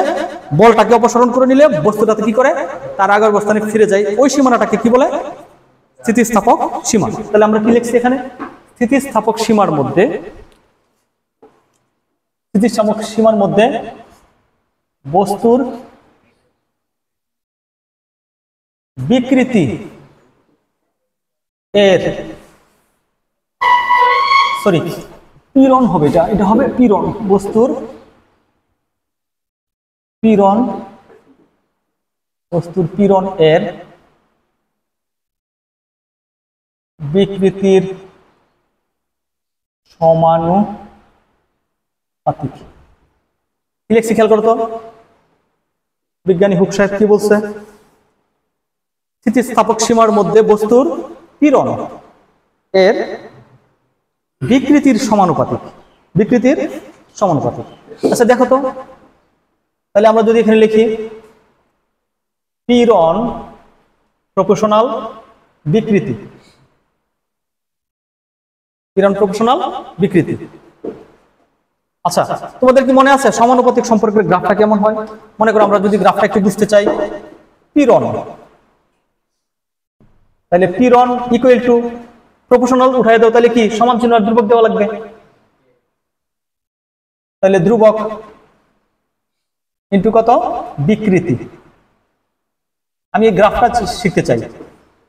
বলটাকে অপসারণ করে নিলে বস্তুটাতে কি করে? তার আগের অবস্থানে ফিরে যায়। ওই সীমানাটাকে কি বলে? স্থিতিস্থাপক সীমা। তাহলে আমরা কি লিখছি এখানে? স্থিতিস্থাপক সীমার মধ্যে, স্থিতিস্থাপক সীমার মধ্যে বস্তুর বিকৃতি এর পীড়ন হবে। এটা হবে পীড়ন। বস্তুর পীড়ন, বস্তুর পীড়ন এর বিকৃতির সমানুপাতিক। কি লিখছি খেয়াল করো তো, বিজ্ঞানী হুক সাহেব কি বলছে? স্থিতিস্থাপক সীমার মধ্যে বস্তুর পীড়ন এর বিকৃতির সমানুপাতিক। বিকৃতির সমানুপাতিক। আচ্ছা দেখো তো, তাহলে আমরা যদি এখানে লিখি পীড়ন প্রপোর্শনাল বিকৃতি, পীড়ন প্রপোর্শনাল বিকৃতি। আচ্ছা, তোমাদের কি মনে আছে সমানুপাতিক সম্পর্কের গ্রাফটা কেমন হয়? মনে করো আমরা যদি গ্রাফটা একটু বুঝতে চাই, পীড়ন, তাহলে পীড়ন ইকুয়াল টু প্রপোর্শনাল উঠাই দাও, তাহলে কি সমান চিহ্ন আর ধ্রুবক দেওয়া লাগবে। তাহলে ধ্রুবক ইন্টু কত বিকৃতি। আমি এই গ্রাফটা শিখতে চাই,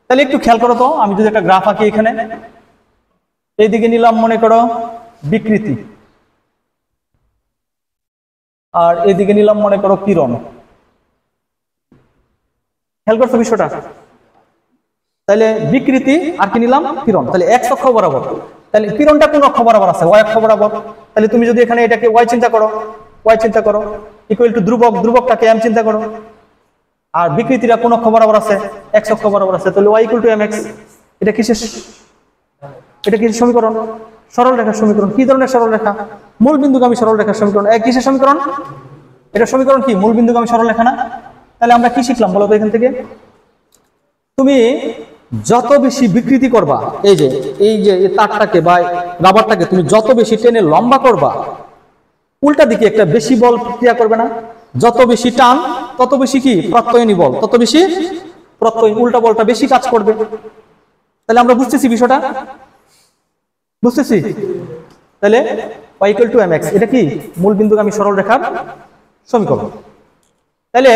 তাহলে একটু খেয়াল করো তো, আমি যদি একটা গ্রাফ আঁকি এখানে, এইদিকে নিলাম মনে করো বিকৃতি, আর এদিকে নিলাম মনে করো কিরণ। খেয়াল করছো বিষয়টা? তাহলে বিকৃতি আর কি নিলাম কিরণ, তাহলে এক্স অক্ষ বরাবর। তাহলে কিরণটা কোন অক্ষ বরাবর আছে? ওয়াই অক্ষ বরাবর। তাহলে তুমি যদি এখানে এটাকে ওয়াই চিন্তা করো, ওয়াই চিন্তা করো, ইকুয়াল টু ধ্রুবক, ধ্রুবকটাকে এম চিন্তা করো, আর বিকৃতিটা কোন অক্ষ বরাবর আছে? এক্স অক্ষ বরাবর আছে। তাহলে Y equal to M X. এটা কিসের, এটা কিসের সমীকরণ? সরল রেখার সমীকরণ। কি ধরনের সরল রেখা? মূল বিন্দুগামী সরল রেখার সমীকরণ। কিসের সমীকরণ? এটা সমীকরণ কি? মূল বিন্দুগামী সরল রেখা না? তাহলে আমরা কি শিখলাম বলো তো এখান থেকে? তুমি যত বেশি বিকৃতি করবা, এই যে তারটাকে বা রাবারটাকে তুমি যত বেশি টেনে লম্বা করবা, উল্টা দিকে একটা বেশি বল ক্রিয়া করবে না? যত বেশি টান তত বেশি কি প্রত্যয়নী বল, তত বেশি প্রত্যয়, উল্টা বলটা বেশি কাজ করবে। তাহলে আমরা বুঝতেছি বিষয়টা? বুঝতেছি? তাহলে y ইকুয়াল টু mx, এটা কি মূল বিন্দুগামী সরল রেখার সমীকরণ। তাহলে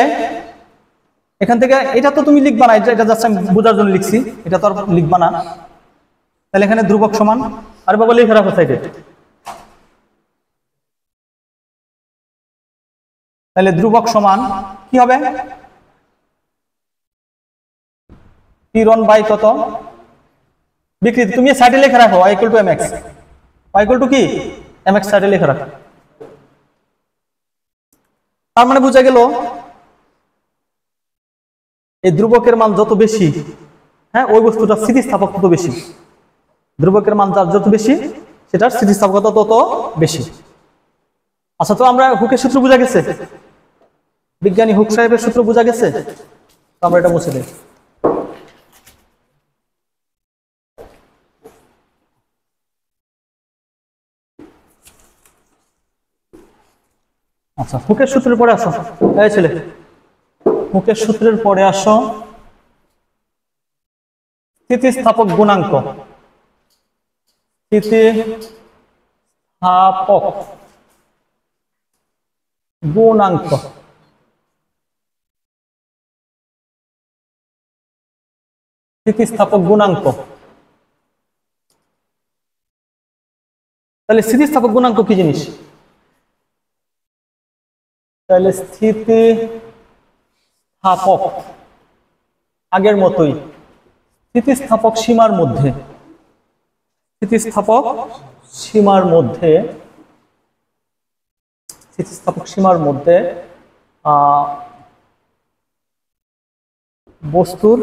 এখান থেকে এটা তো তুমি লিখবা না, এটা জাস্ট আমি বোঝার জন্য লিখছি, এটা তো আর লিখবা না। তাহলে এখানে ধ্রুবক সমান, আরে বাবা লিখে রাখো সাইডে। তাহলে ধ্রুবক সমান কি হবে? কিরণ বাই কত বিকৃতি। তুমি সাইডে লিখে রাখো y equal to mx, y equal to কি mx সাইডে লিখে রাখো। তার মানে বোঝা গেল এই ধ্রুবকের মান যত বেশি, হ্যাঁ, ওই বস্তুটা স্থিতিস্থাপক তত বেশি। ধ্রুবকের মান যত বেশি সেটার স্থিতিস্থাপকতা তত বেশি। আচ্ছা, তো আমরা হুকের সূত্র বোঝা গেছে, বিজ্ঞানী হুক সাহেবের সূত্র বোঝা গেছে, তো আমরা এটা মুছে দিই। আচ্ছা, হুকের সূত্রের পরে আসো, এই ছেলে হুকের সূত্রের পরে আসো। স্থিতিস্থাপক গুণাঙ্ক, স্থিতিস্থাপক গুণাঙ্ক, স্থিতিস্থাপক গুণাঙ্ক। তাহলে স্থিতিস্থাপক গুণাঙ্ক কি জিনিস? তাহলে স্থিতিস্থাপক আগের মতোই স্থিতিস্থাপক সীমার মধ্যে, স্থিতিস্থাপক সীমার মধ্যে, স্থিতিস্থাপক সীমার মধ্যে বস্তুর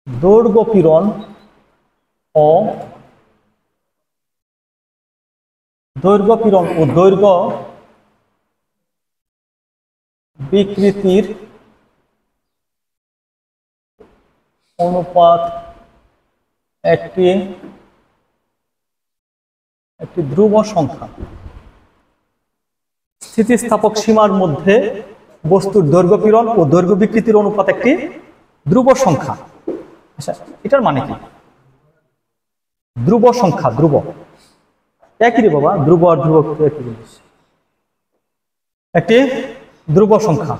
দৈর্ঘ্য পীড়ন ও দৈর্ঘ্য বিকৃতির অনুপাত একটি ধ্রুব সংখ্যা। স্থিতিস্থাপক সীমার মধ্যে বস্তুর দৈর্ঘ্য পীড়ন ও দৈর্ঘ্য বিকৃতির অনুপাত একটি ধ্রুব সংখ্যা। আচ্ছা, এটার মানে কি? ধ্রুব সংখ্যা, ধ্রুব একই রে বাবা, ধ্রুব আর ধ্রুবক একই জিনিস। একটি ধ্রুব সংখ্যা,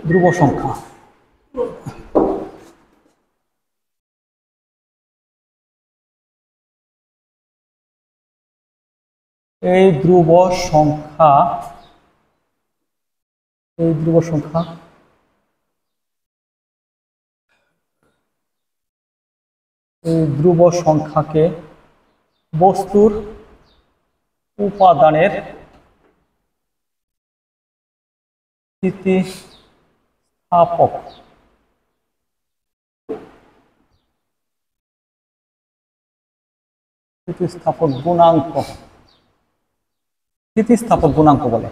ধ্রুব সংখ্যা। এই ধ্রুব সংখ্যা, এই ধ্রুব সংখ্যা এই ধ্রুব সংখ্যাকে বস্তুর উপাদানের স্থিতিস্থাপক গুণাঙ্ক, স্থিতিস্থাপক গুণাঙ্ক বলে।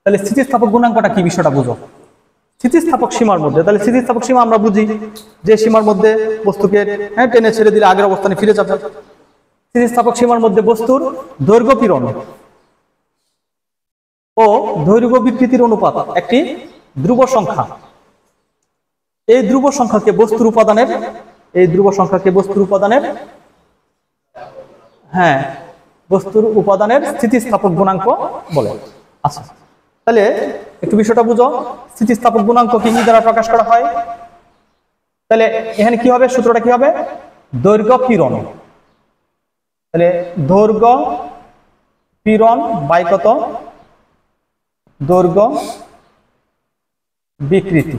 তাহলে স্থিতিস্থাপক গুণাঙ্কটা কি বিষয়টা বুঝো। স্থিতিস্থাপক সীমার মধ্যে, তাহলে স্থিতিস্থাপক সীমা আমরা বুঝি যে সীমার মধ্যে বস্তুকে টেনে ছেড়ে দিলে আগের অবস্থানে ফিরে যাবে। স্থিতিস্থাপক সীমার মধ্যে বস্তুর দৈর্ঘ্য পীড়ন, ও দৈর্ঘ্য বিকৃতির অনুপাত একটি ধ্রুব সংখ্যা। এই ধ্রুব সংখ্যাকে বস্তুর উপাদানের হ্যাঁ বস্তুর উপাদানের স্থিতিস্থাপক গুণাঙ্ক বলে। আচ্ছা, তাহলে একটু বিষয়টা বুঝো, স্থিতিস্থাপক গুণাঙ্ক কি দ্বারা প্রকাশ করা হয়? তাহলে এখানে কি হবে, সূত্রটা কি হবে? দৈর্ঘ্য পীড়ন। তাহলে দৈর্ঘ্য পীড়ন বাই কত? দৈর্ঘ্য বিকৃতি।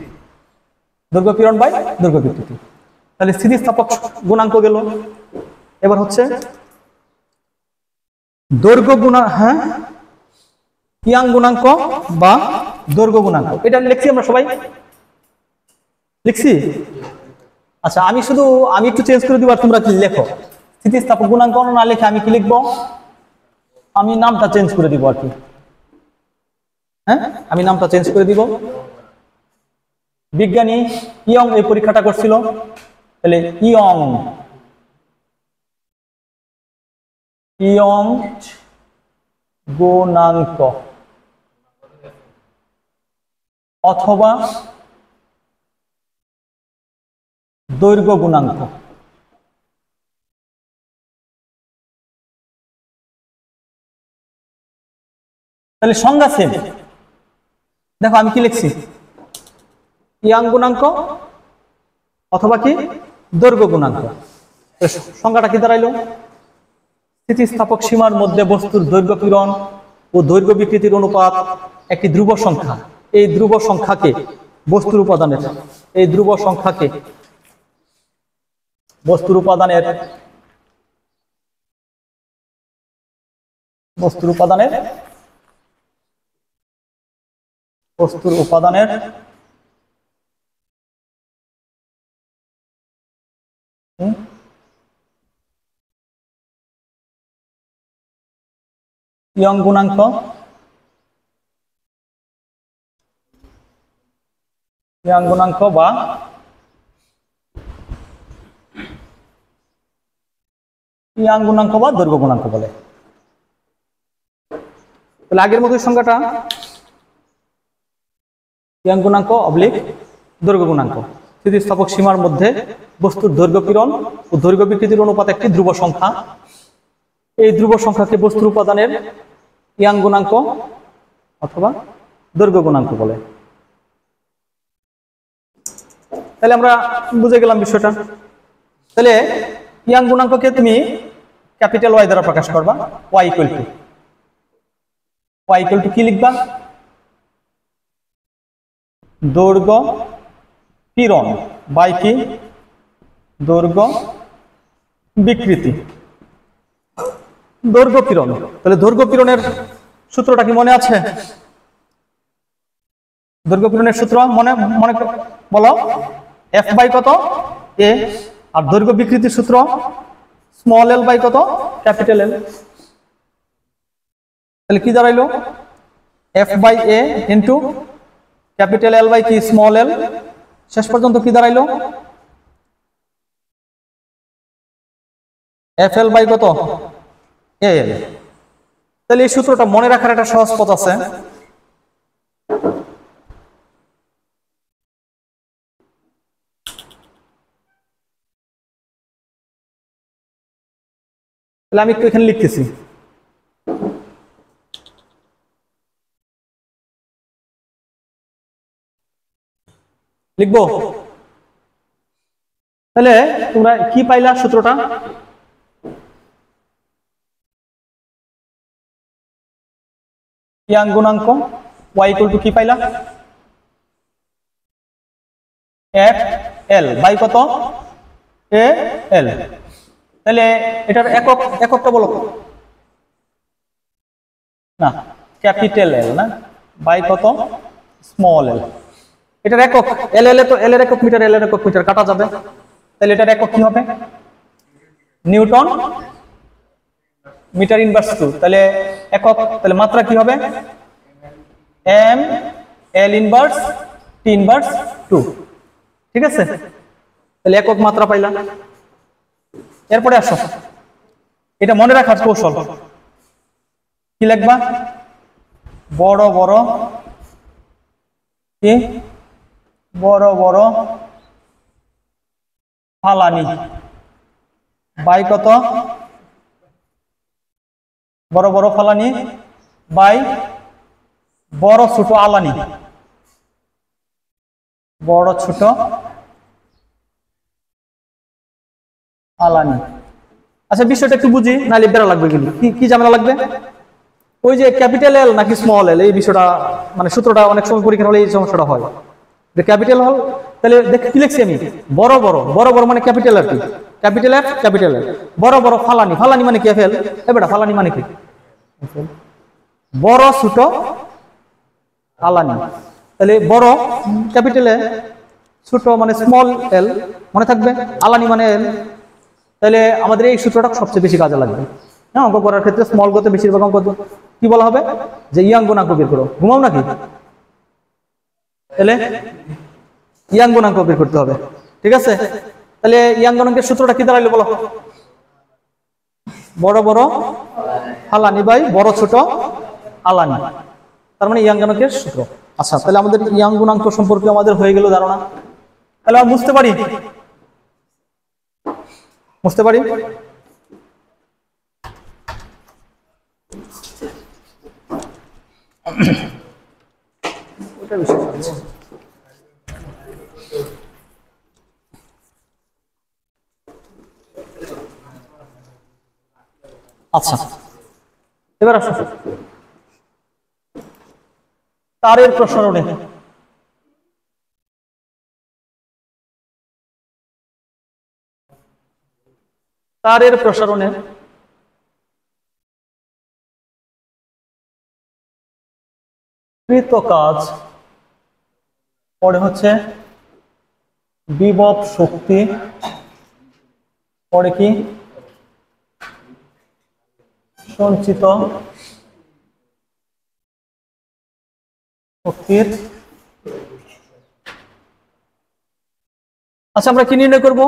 দৈর্ঘ্য পীড়ন বাই দৈর্ঘ্য বিকৃতি। তাহলে স্থিতিস্থাপক গুণাঙ্ক গেল। এবার হচ্ছে দৈর্ঘ্য ইয়াং গুণাঙ্ক বা দৈর্ঘ্য গুণাঙ্ক। এটা লিখছি আমরা সবাই, লিখছি। আচ্ছা, আমি একটু চেঞ্জ করে দিব আর তোমরা কি লেখো। স্থিতিস্থাপক গুণাঙ্ক না লিখে আমি কি লিখবো? আমি নামটা চেঞ্জ করে দিব আর কি। হ্যাঁ, আমি নামটা চেঞ্জ করে দিব। বিজ্ঞানী ইয়ং এই পরীক্ষাটা করছিল, তাহলে ইয়ং গুণাঙ্ক অথবা দৈর্ঘ্য গুণাঙ্ক। তাহলে সংজ্ঞা সেম। দেখো আমি কি লিখছি, ইয়াং গুণাঙ্ক অথবা কি দৈর্ঘ্য গুণাঙ্ক। সংজ্ঞাটা কি দাঁড়াইলো? স্থিতিস্থাপক সীমার মধ্যে বস্তুর দৈর্ঘ্য পীড়ন ও দৈর্ঘ্য বিকৃতির অনুপাত একটি ধ্রুব সংখ্যা। এই ধ্রুব সংখ্যাকে বস্তুর উপাদানের ইয়ং গুণাঙ্ক বা ইয়াং গুণাঙ্ক বা দৈর্ঘ্য গুণাঙ্ক বলে। তাহলে আগের মতো সংখ্যাটা ইয়াং গুণাঙ্ক অবলিক দৈর্ঘ্য গুণাঙ্ক। স্থিতিস্থাপক সীমার মধ্যে বস্তুর দৈর্ঘ্য পীড়ন ও দৈর্ঘ্য বিকৃতির অনুপাত একটি ধ্রুব সংখ্যা। এই ধ্রুব সংখ্যাকে বস্তুর উপাদানের ইয়াং গুণাঙ্ক অথবা দৈর্ঘ্য গুণাঙ্ক বলে। তাহলে আমরা বুঝে গেলাম বিষয়টা। তাহলে ইয়াং গুণাঙ্ককে তুমি ক্যাপিটাল ওয়াই দ্বারা প্রকাশ করবা। ওয়াই ইকুয়াল টু কি লিখবা? দৈর্ঘ্য পীড়ন বাই কি দৈর্ঘ্য বিকৃতি। দৈর্ঘ্য পীড়ন, তাহলে দৈর্ঘ্য পীড়নের সূত্রটা কি মনে আছে? দৈর্ঘ্য পীড়নের সূত্র মনে বলো, এফ বাই কত এ, আর দৈর্ঘ্য বিকৃতির সূত্র স্মল এল বাই কত ক্যাপিটাল এল। তাহলে কি দাঁড়াইলো? F by A into capital L by কি স্মল এল। শেষ পর্যন্ত কি দাঁড়াইলো? এফ এল বাই কত এ এল। তাহলে এই সূত্রটা মনে রাখার একটা সহজ পথ আছে। তাহলে আমি একটু এখানে লিখতেছি, লিখবো। তাহলে তোমরা কি পাইলা সূত্রটা? ইয়াং গুণাঙ্ক ওয়াই ইকুয়াল টু কি পাইলা? এফ এল বাই কত এ এল। তাহলে এটার এককটা বলো না, ক্যাপিটাল এল না বাই কত স্মল এল। এটার একক এল এল, তো এল এর একক মিটার, এল এর একক মিটার কাটা যাবে। তাহলে এটার একক কি হবে? Newton metre inverse 2। তাহলে একক, তাহলে মাত্রা কি হবে? M L inverse T inverse 2। ঠিক আছে, তাহলে একক মাত্রা পাইলাম। এরপরে আসো, এটা মনে রাখার কৌশল কি লিখবা? বড় বড় কি বড় বড় ফালানি বাই কত বড় বড় ফালানি বাই বড় ছোট আলানি বড় ছোট আলানি। আচ্ছা বিষয়টা একটু বুঝি নাহলে বেড়া লাগবে কিন্তু কি ঝামেলা লাগবে ওই যে ক্যাপিটাল এল নাকি স্মল এল এই বিষয়টা মানে সূত্রটা অনেক সময় পরীক্ষা হলে এই সমস্যাটা হয় যে ক্যাপিটাল হল তাহলে দেখ কি লিখছি আমি বড় বড় বড় বড় মানে ক্যাপিটাল আর কি ক্যাপিটাল এফ ক্যাপিটাল এল বড় বড় ফালানি ফালানি মানে কি এফ এল বেটা ফালানি মানে কি বড় ছোট আলানি তাহলে বড় ক্যাপিটাল এ ছোট মানে স্মল এল মনে থাকবে আলানি মানে এল তাহলে আমাদের এই সূত্রটা সবচেয়ে বেশি কাজে লাগবে হ্যাঁ অঙ্ক করার ক্ষেত্রে স্মল গতে বেশিরভাগ অঙ্ক কি বলা হবে যে ইয়াং গুণাঙ্ক বের করো ঘুমাও নাকি তাহলে ইয়াং গুণাঙ্ক বের করতে হবে ঠিক আছে তাহলে ইয়াং গুণাঙ্কের সূত্রটা কি দাঁড়াইলো বলো বড় বড় ফালানি বাই বড় ছোট আলানি তার মানে ইয়াং গুণাঙ্কের সূত্র আচ্ছা তাহলে আমাদের ইয়াং গুণাঙ্ক সম্পর্কে আমাদের হয়ে গেল ধারণা তাহলে আমরা বুঝতে পারি আচ্ছা এবার আসো তারের প্রসারণে কৃত কাজ পরে হচ্ছে বিভব শক্তি পরে কি সঞ্চিত শক্তির আচ্ছা আমরা কি নির্ণয় করব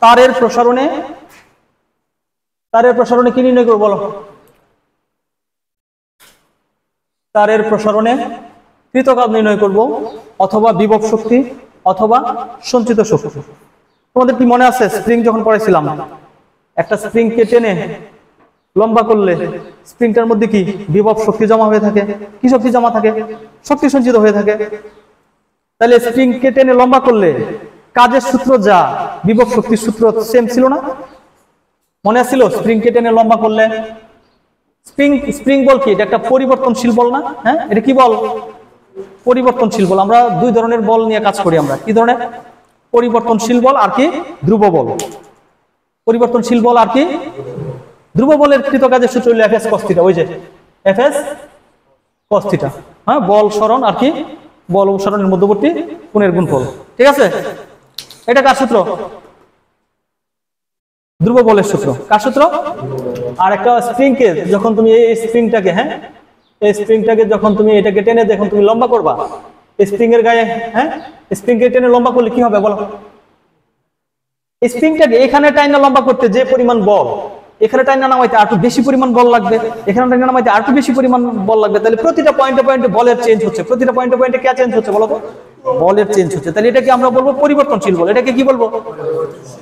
তারের প্রসারণে কি নির্ণয় করব বলো তারের প্রসারণে কৃত কাজ নির্ণয় করব অথবা বিভব শক্তি অথবা সঞ্চিত শক্তি তোমাদের কি মনে আছে স্প্রিং যখন পড়াইছিলাম একটা স্প্রিং কে টেনে লম্বা করলে স্প্রিংটার মধ্যে কি বিভব শক্তি জমা হয়ে থাকে কি শক্তি জমা থাকে শক্তি সঞ্চিত হয়ে থাকে তাহলে স্প্রিং কে টেনে লম্বা করলে কাজের সূত্র যা বিভব শক্তির সূত্র সেম ছিল না মনে আছিল স্প্রিং কে টেনে লম্বা করলে স্প্রিং বল কি এটা একটা পরিবর্তনশীল বল না হ্যাঁ এটা কি বল পরিবর্তনশীল বল আমরা দুই ধরনের বল নিয়ে কাজ করি আমরা কি ধরনের পরিবর্তনশীল বল আর কি ধ্রুব বল পরিবর্তনশীল বল আর কি ধ্রুব বলের কৃত কাজের সূত্র হলো এফএস কস থিটা ওই যে এফএস কস থিটা হ্যাঁ বল সরণ আর কি বল অপসারণের মধ্যবর্তী কোণের গুণফল ঠিক আছে এটা কার সূত্র ধ্রুব বলের সূত্র কার সূত্র আর একটা স্প্রিং কে যখন তুমি এই স্প্রিংটাকে হ্যাঁ এই স্প্রিংটাকে যখন তুমি এটাকে টেনে যখন তুমি লম্বা করবা স্প্রিং এর গায়ে হ্যাঁ স্প্রিং কে টেনে লম্বা করলে কি হবে বলো স্প্রিংটাকে এখানে টাইনা লম্বা করতে যে পরিমাণ বল এখানে টাইনা নামাইতে আর একটু বেশি পরিমাণ বল লাগবে এখানে টাইনা নামাইতে আর একটু বেশি পরিমাণ বল লাগবে তাহলে প্রতিটা পয়েন্টে পয়েন্টে বলের চেঞ্জ হচ্ছে প্রতিটা পয়েন্টে পয়েন্টে কি চেঞ্জ হচ্ছে বলো তো বলের চেঞ্জ হচ্ছে তাহলে এটাকে আমরা বলবো পরিবর্তনশীল বল এটাকে কি বলবো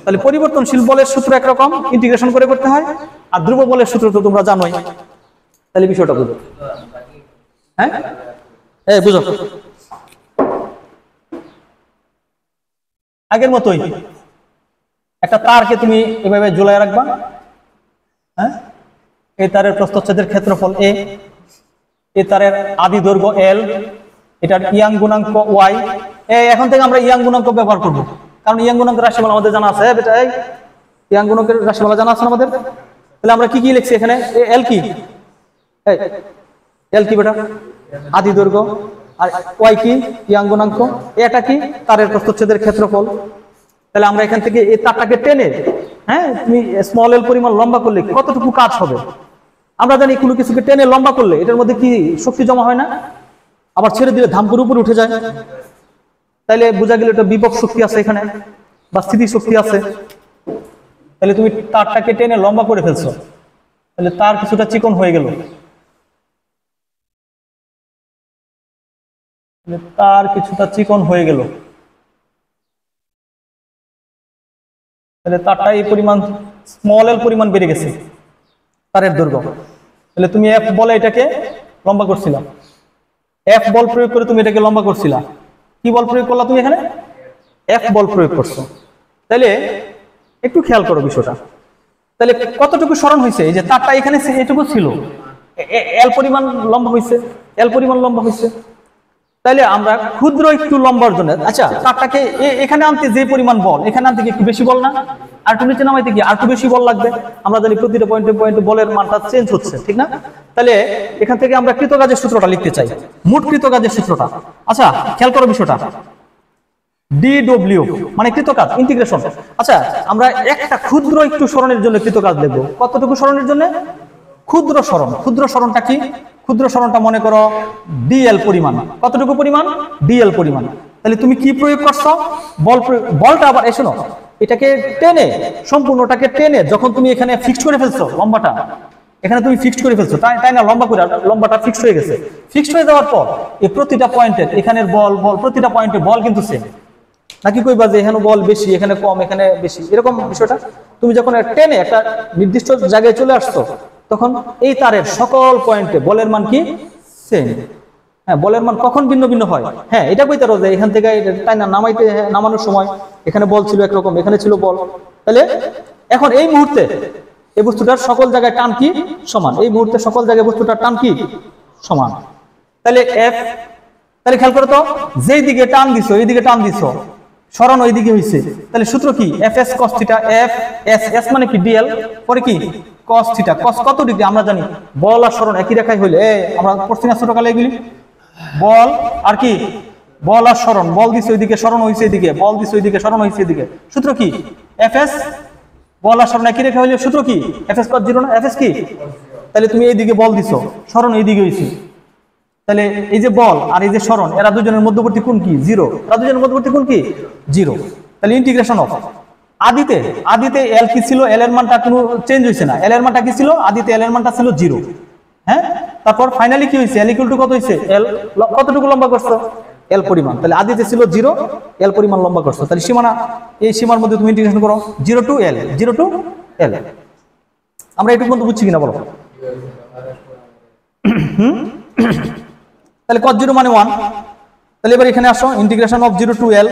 তাহলে পরিবর্তনশীল বলের সূত্র একরকম ইন্টিগ্রেশন করে করতে হয় আর ধ্রুব বলের সূত্র তো তোমরা জানোই তাহলে বিষয়টা বুঝো হ্যাঁ এই বুঝো আগের মতোই একটা তারকে তুমি এভাবে ঝুলায় রাখবা হ্যাঁ এই তারের প্রস্থচ্ছেদের ক্ষেত্রফল এ এই তারের আদি দৈর্ঘ্য এল এটার ইয়াং গুণাঙ্ক ওয়াই এখন থেকে আমরা ইয়াং গুণাঙ্ক ব্যবহার করব কারণ ইয়াং গুণাঙ্কের রাশিমালা আমাদের জানা আছে বেটা এই ইয়াং গুণাঙ্কের রাশিমালা জানা আছে আমাদের তাহলে আমরা কি কি লিখছি এখানে এল কি এই এল কি বেটা আদি দৈর্ঘ্য আর ওয়াই কি ইয়াং গুণাঙ্ক এটা কি তারের প্রস্থচ্ছেদের ক্ষেত্রফল তাহলে আমরা এখান থেকে এই তারটাকে টেনে হ্যাঁ তুমি স্মল এল পরিমাণ লম্বা করলে কতটুকু কাজ হবে আমরা জানি কোনো কিছুকে টেনে লম্বা করলে এটার মধ্যে কি শক্তি জমা হয় না আবার ছেড়ে দিলে ধাম করে উপরে উঠে যায় তাহলে বোঝা গেল এটা বিভব শক্তি আছে এখানে বা স্থিতি শক্তি আছে তাহলে তুমি তারটাকে টেনে লম্বা করে ফেলছো তাহলে তার কিছুটা চিকন হয়ে গেল তার কিছুটা চিকন হয়ে গেল, তাহলে তারটা এই পরিমাণ স্মল এল পরিমাণ বেড়ে গেছে তারের দৈর্ঘ্য। তাহলে তুমি এফ বলে এটাকে লম্বা করছিলা, এফ বল প্রয়োগ করে তুমি এটাকে লম্বা করছিলা। কি বল প্রয়োগ করলা তুমি এখানে? এফ বল প্রয়োগ করছো। তাহলে একটু খেয়াল করো বিষয়টা, তাহলে কতটুকু সরণ হয়েছে? এই যে তারটা এখানে এটুকু ছিল, এল পরিমাণ লম্বা হয়েছে, এল পরিমাণ লম্বা হয়েছে। তাহলে আমরা ক্ষুদ্র একটু লম্বার জন্য, আচ্ছা তারটাকে এখানে আনতে যে পরিমাণ বল, এখানে আনতে কি একটু বেশি বল না? আর একটু নিচে নামাইতে কি আর একটু বেশি বল লাগবে? আমরা জানি প্রতিটা পয়েন্টে পয়েন্টে বলের মানটা চেঞ্জ হচ্ছে, ঠিক না? তাহলে এখান থেকে আমরা কৃতকাজের সূত্রটা লিখতে চাই, মোট কৃতকাজের সূত্রটা। আচ্ছা খেয়াল করো বিষয়টা, ডিডব্লিউ মানে কৃতকাজ ইন্টিগ্রেশন। আচ্ছা আমরা একটা ক্ষুদ্র একটু সরণের জন্য কৃতকাজ লিখবো। কতটুকু সরণের জন্য? ক্ষুদ্র সরণ। ক্ষুদ্র সরণটা কি? ক্ষুদ্র সরণটা মনে করো ডিএল পরিমাণ। কতটুকু পরিমাণ? ডিএল পরিমাণ। তাহলে তুমি কি প্রয়োগ করছো? বল প্রয়োগ। বলটা আবার এসো, এটাকে টেনে, সম্পূর্ণটাকে টেনে যখন তুমি এখানে ফিক্সড করে ফেলছো লম্বাটা, এখানে তুমি ফিক্সড করে ফেলছো, তাই না? লম্বা করে লম্বাটা ফিক্সড হয়ে গেছে। ফিক্সড হয়ে যাওয়ার পর এই প্রতিটা পয়েন্টের এখানের বল প্রতিটা পয়েন্টের বল কিন্তু সেম, নাকি কইবা যে এখানে বল বেশি, এখানে কম, এখানে বেশি, এরকম বিষয়টা? তুমি যখন টেনে একটা নির্দিষ্ট জায়গায় চলে আসছো, তখন এই তারের সকল পয়েন্টে বলের মান কি? সেম। হ্যাঁ, বলের মান কখন ভিন্ন ভিন্ন হয়? হ্যাঁ, এটা কইতে পারো যে এখান থেকে তাই না নামাইতে, নামানোর সময় এখানে বল ছিল একরকম, এখানে ছিল বল। তাহলে এখন এই মুহূর্তে এই বস্তুটার সকল জায়গায় টান কি? সমান। এই মুহূর্তে সকল জায়গায় বস্তুটার টান কি? সমান। তাহলে এফ, তাহলে খেয়াল করো তো, যেই দিকে টান দিছো এই দিকে টান দিছো, সরণ ওই দিকে হইছে। তাহলে সূত্র কি? F S cos theta. F S, S মানে কি? ডিএল, পরে কি? Cos theta. কস কত ডিগ্রি? আমরা জানি বল আর সরণ একই রেখায় হইলে, আমরা পড়ছি না ছোটকালে এগুলি, বল আর কি? বল আর সরণ, বল দিছে ওইদিকে, সরণ হইছে এদিকে, বল দিছে ওইদিকে, সরণ হইছে এদিকে। সূত্র কি? এফ এস, বল আর সরণ একই রেখা হইলে সূত্র কি? এফ এস কস জিরো না? এফ এস কি? তাহলে তুমি এইদিকে বল দিছো, সরণ এইদিকে হইছে, তাহলে এই যে বল আর এই যে সরণ, এরা দুজনের মধ্যবর্তী কোণ কি? জিরো। এরা দুজনের মধ্যবর্তী কোণ কি? জিরো। তাহলে ইন্টিগ্রেশন অফ আদিতে, আদিতে এল কি ছিল? এল এর মানটা কোনো চেঞ্জ হয়েছে না। এল এর মানটা কি ছিল? আদিতে এল এর মানটা ছিল জিরো। হ্যাঁ, তারপর ফাইনালি কি হয়েছে? এল ইকুয়াল টু কত হয়েছে? এল কতটুকু লম্বা করছো? এল পরিমাণ। তাহলে আদিতে ছিল জিরো, এল পরিমাণ লম্বা করছো। তাহলে সীমানা, এই সীমার মধ্যে তুমি ইন্টিগ্রেশন করো, জিরো টু এল, জিরো টু এল। আমরা এটুকু পর্যন্ত বুঝছি কিনা বলো? তাহলে cos 0 মানে 1। তাহলে এবার এখানে আসো, integration of 0 to L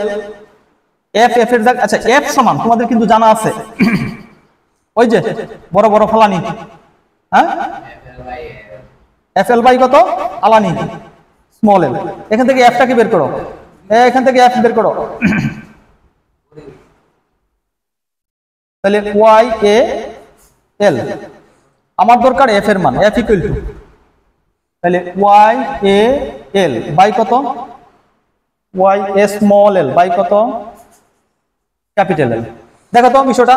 F, F এর জায়গা, আচ্ছা এফ সমান তোমাদের কিন্তু জানা আছে, ওই যে বড় বড় ফলানি, হ্যাঁ, এফ এল বাই কত? আলানি স্মল এল। এখান থেকে এফটাকে বের করো, এখান থেকে এফ বের করো। তাহলে ওয়াই এ এল, আমার দরকার এফ এর মান, এফ ইকুয়াল টু, তাহলে ওয়াই এ এল বাই কত? Y A small L by কত? Capital L. দেখো তো বিষয়টা,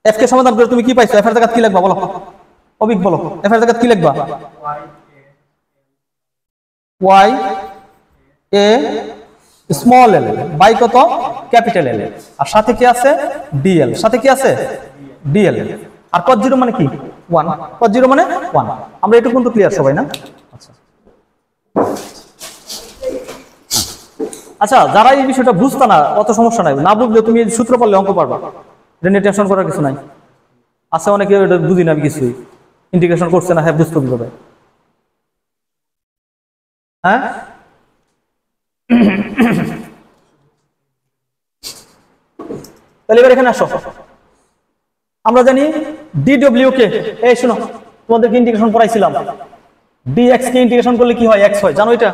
এফ কে সমাধান করে তুমি কি পাইছো? এফ এর জায়গা কি লিখবা বলো? অবিক বলো, এফ এর জায়গা কি লিখবা? Y A small L by কত? Capital L. আর সাথে কি আছে? ডিএল। সাথে কি আছে? ডিএল। আর cos 0 মানে কি? 1। cos 0 মানে 1। আমরা এটুকু কিন্তু ক্লিয়ার সবাই না? আচ্ছা আচ্ছা, যারা এই বিষয়টা বুঝতা না, অত সমস্যা নাই, না বুঝলে তুমি সূত্র পড়লে অঙ্ক পারবা, এটা নিয়ে টেনশন করার কিছু নাই। আছে অনেকে এটা বুঝি না, আমি কিছুই ইন্টিগ্রেশন করছে না, হ্যাঁ বুঝতে হবে। হ্যাঁ, তাহলে এবার এখানে আসো, আমরা জানি ডিডব্লিউ কে, এই শোনো তোমাদেরকে ইন্টিগ্রেশন পড়াইছিলাম, ডিএক্স কে ইন্টিগ্রেশন করলে কি হয়? এক্স হয়, জানো এটা?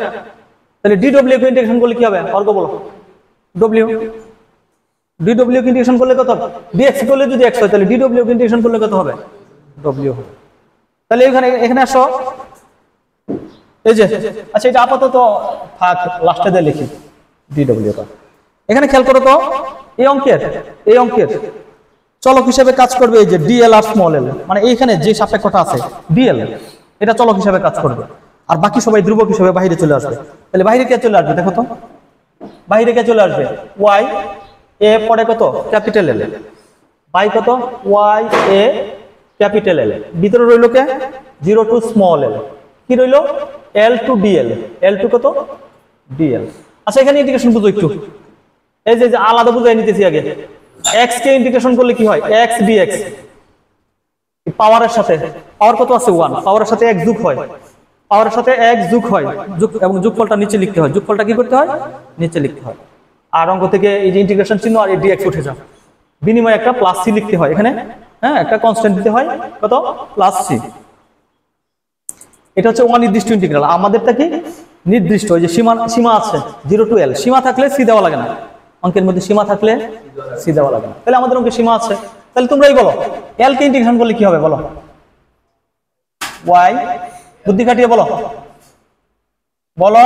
তাহলে ডিডব্লিউ কে ইন্টিগ্রেশন করলে কি হবে? অর্গ বলো, ডব্লিউ। ডিডব্লিউ কে ইন্টিগ্রেশন করলে কত হবে? ডিএক্স করলে যদি এক্স হয়, তাহলে ডিডব্লিউ কে ইন্টিগ্রেশন করলে কত হবে? ডব্লিউ হবে। তাহলে এখানে আসো, এই যে, আচ্ছা এটা আপাতত থাক, লাস্টে দিয়ে লিখি ডিডব্লিউ টা। এখানে খেয়াল করো তো, এই অঙ্কের চলক হিসেবে কাজ করবে এই যে ডিএল আর স্মল এল, মানে এইখানে যে সাপেক্ষটা আছে ডিএল, এটা চলক হিসেবে কাজ করবে, আর বাকি সবাই ধ্রুবক হিসেবে বাইরে চলে আসবে। তাহলে বাইরে কে চলে আসবে? দেখো তো, বাইরে কে চলে আসবে? ওয়াই এ পরে কত? ক্যাপিটাল এল বাই কত? ওয়াই এ ক্যাপিটাল এল। ভিতরে রইল কে? 0 টু স্মল এল। কি রইল? L to DL, L two কত ডিএল। আচ্ছা এখানে ইন্টিগ্রেশন বুঝো একটু, এই যে আলাদা বুঝাই নিতেছি আগে। এক্স কে ইন্টিগ্রেশন করলে কি হয়, এক্স ডিএক্স পাওয়ারের সাথে, পাওয়ার কত আছে 1, পাওয়ারের সাথে এক যোগ হয়, পাওয়ারের সাথে এক যোগ হয়, যোগ এবং যোগফলটা নিচে লিখতে হয়, যোগফলটা কি করতে হয় নিচে লিখতে হয়। আর অঙ্ক থেকে এই যে ইন্টিগ্রেশন চিহ্ন আর এই ডিএক্স উঠে যায়, বিনিময়ে একটা প্লাস সি লিখতে হয় এখানে, হ্যাঁ একটা কনস্ট্যান্ট দিতে হয় কত প্লাস সি। এটা হচ্ছে অনির্দিষ্ট ইন্টিগ্রাল, আমাদেরটা কি নির্দিষ্ট, ওই যে সীমা আছে 0 টু এল, সীমা থাকলে সি দেওয়া লাগে না, অঙ্কের মধ্যে সীমা থাকলে সি দেওয়া লাগে না। তাহলে আমাদের অঙ্কে সীমা আছে, তাহলে তোমরাই বলো এল কে ইন্টিগ্রেশন করলে কি হবে বলো, ওয়াই, বুদ্ধি খাটিয়ে বলো বলো,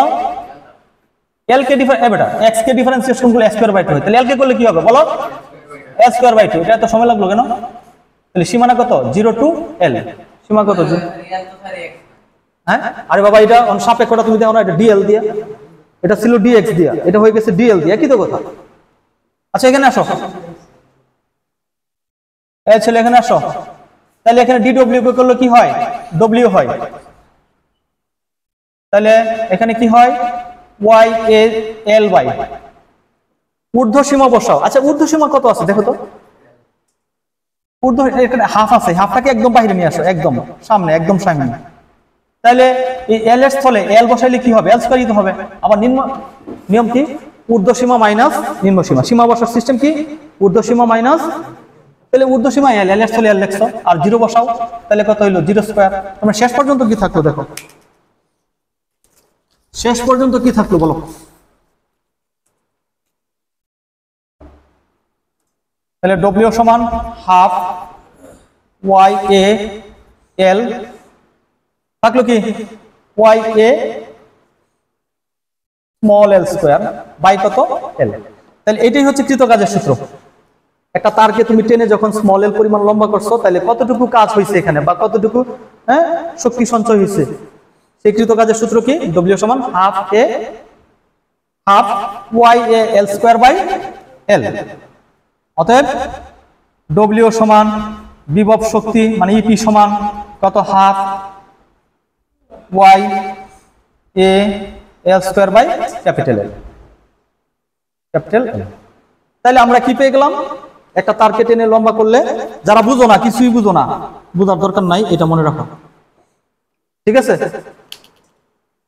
এল কে বেটা এক্স কে ডিফারেন্সিয়েশন করলে স্কয়ার বাই 2 হয়, তাহলে এল কে করলে কি হবে বলো স্কয়ার বাই 2। এটা এত সময় লাগলো কেন, তাহলে সীমানা কত 0 টু এল, সীমা কত, হ্যাঁ আরে বাবা এটা সাপেক্ষটা তুমি দেখো না, এটা ডিএল দিয়া, এটা ছিল ডিএক্স দিয়া, এটা হয়ে গেছে ডিএল দিয়া, কি তো কথা। আচ্ছা এখানে আসো, এই ছেলে এখানে আসো, তাহলে এখানে ডিডব্লিউ করলে কি হয় ডব্লিউ হয়, তাহলে এখানে কি হয় ওয়াই এ এল বাই, ঊর্ধ্ব সীমা বসাও। আচ্ছা ঊর্ধ্ব সীমা কত আছে দেখো তো, ঊর্ধ্ব এখানে হাফ আছে, হাফটাকে একদম বাইরে নিয়ে আসো, একদম সামনে, একদম সামনে। তাহলে এই এল এর স্থলে এল বসাইলে কি হবে, এল স্কয়ার দিতে হবে। আবার নিয়ম কি, ঊর্ধ্ব সীমা মাইনাস নিম্ন সীমা, সীমা বসার সিস্টেম কি ঊর্ধ্ব সীমা মাইনাস, তাহলে ঊর্ধ্ব সীমা এল, এল এর স্থলে এল লিখছো, আর 0 বসাও, তাহলে কত হইলো 0 স্কয়ার। তোমরা শেষ পর্যন্ত কি থাকলো দেখো, শেষ পর্যন্ত কি থাকলো বলো, তাহলে ডব্লিউ সমান হাফ ওয়াই এ এল, থাকলো কি Y A small L square by কত এল। তাহলে এটাই হচ্ছে কৃতকাজের সূত্র। একটা তারকে তুমি টেনে যখন স্মল এল পরিমাণ লম্বা করছো, তাহলে কতটুকু কাজ হয়েছে এখানে, বা কতটুকু শক্তি সঞ্চয় হয়েছে, সেই কৃতকাজের সূত্র কি ডব্লিউ সমান half Y A L square by L. অতএব ডব্লিউ সমান বিভব শক্তি মানে ইপি সমান কত half Y A L square by capital L, capital L. তাহলে আমরা কি পেয়ে গেলাম, একটা তারকে টেনে লম্বা করলে, যারা বুঝো না কিছুই বুঝো না, বুঝার দরকার নাই, এটা মনে রাখো, ঠিক আছে।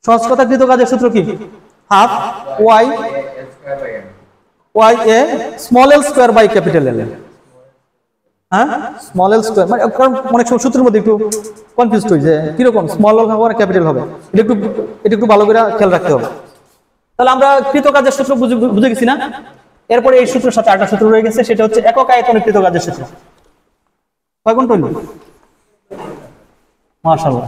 সহজ কথা কৃতকাজের সূত্র কি half Y A small L square by capital L, হ্যাঁ স্মল এল স্কয়ার, মানে কারণ অনেক সময় সূত্রের মধ্যে একটু কনফিউজড হই যে কিরকম স্মল এল হবে না ক্যাপিটাল হবে, এটা একটু ভালো করে খেয়াল রাখতে হবে। তাহলে আমরা কৃতকাজের সূত্র বুঝে গেছি না। এরপরে এই সূত্রের সাথে আরেকটা সূত্র রয়ে গেছে, সেটা হচ্ছে একক আয়তনের কৃতকাজের সূত্র। কয় ঘন্টা হইল, মাশাআল্লাহ।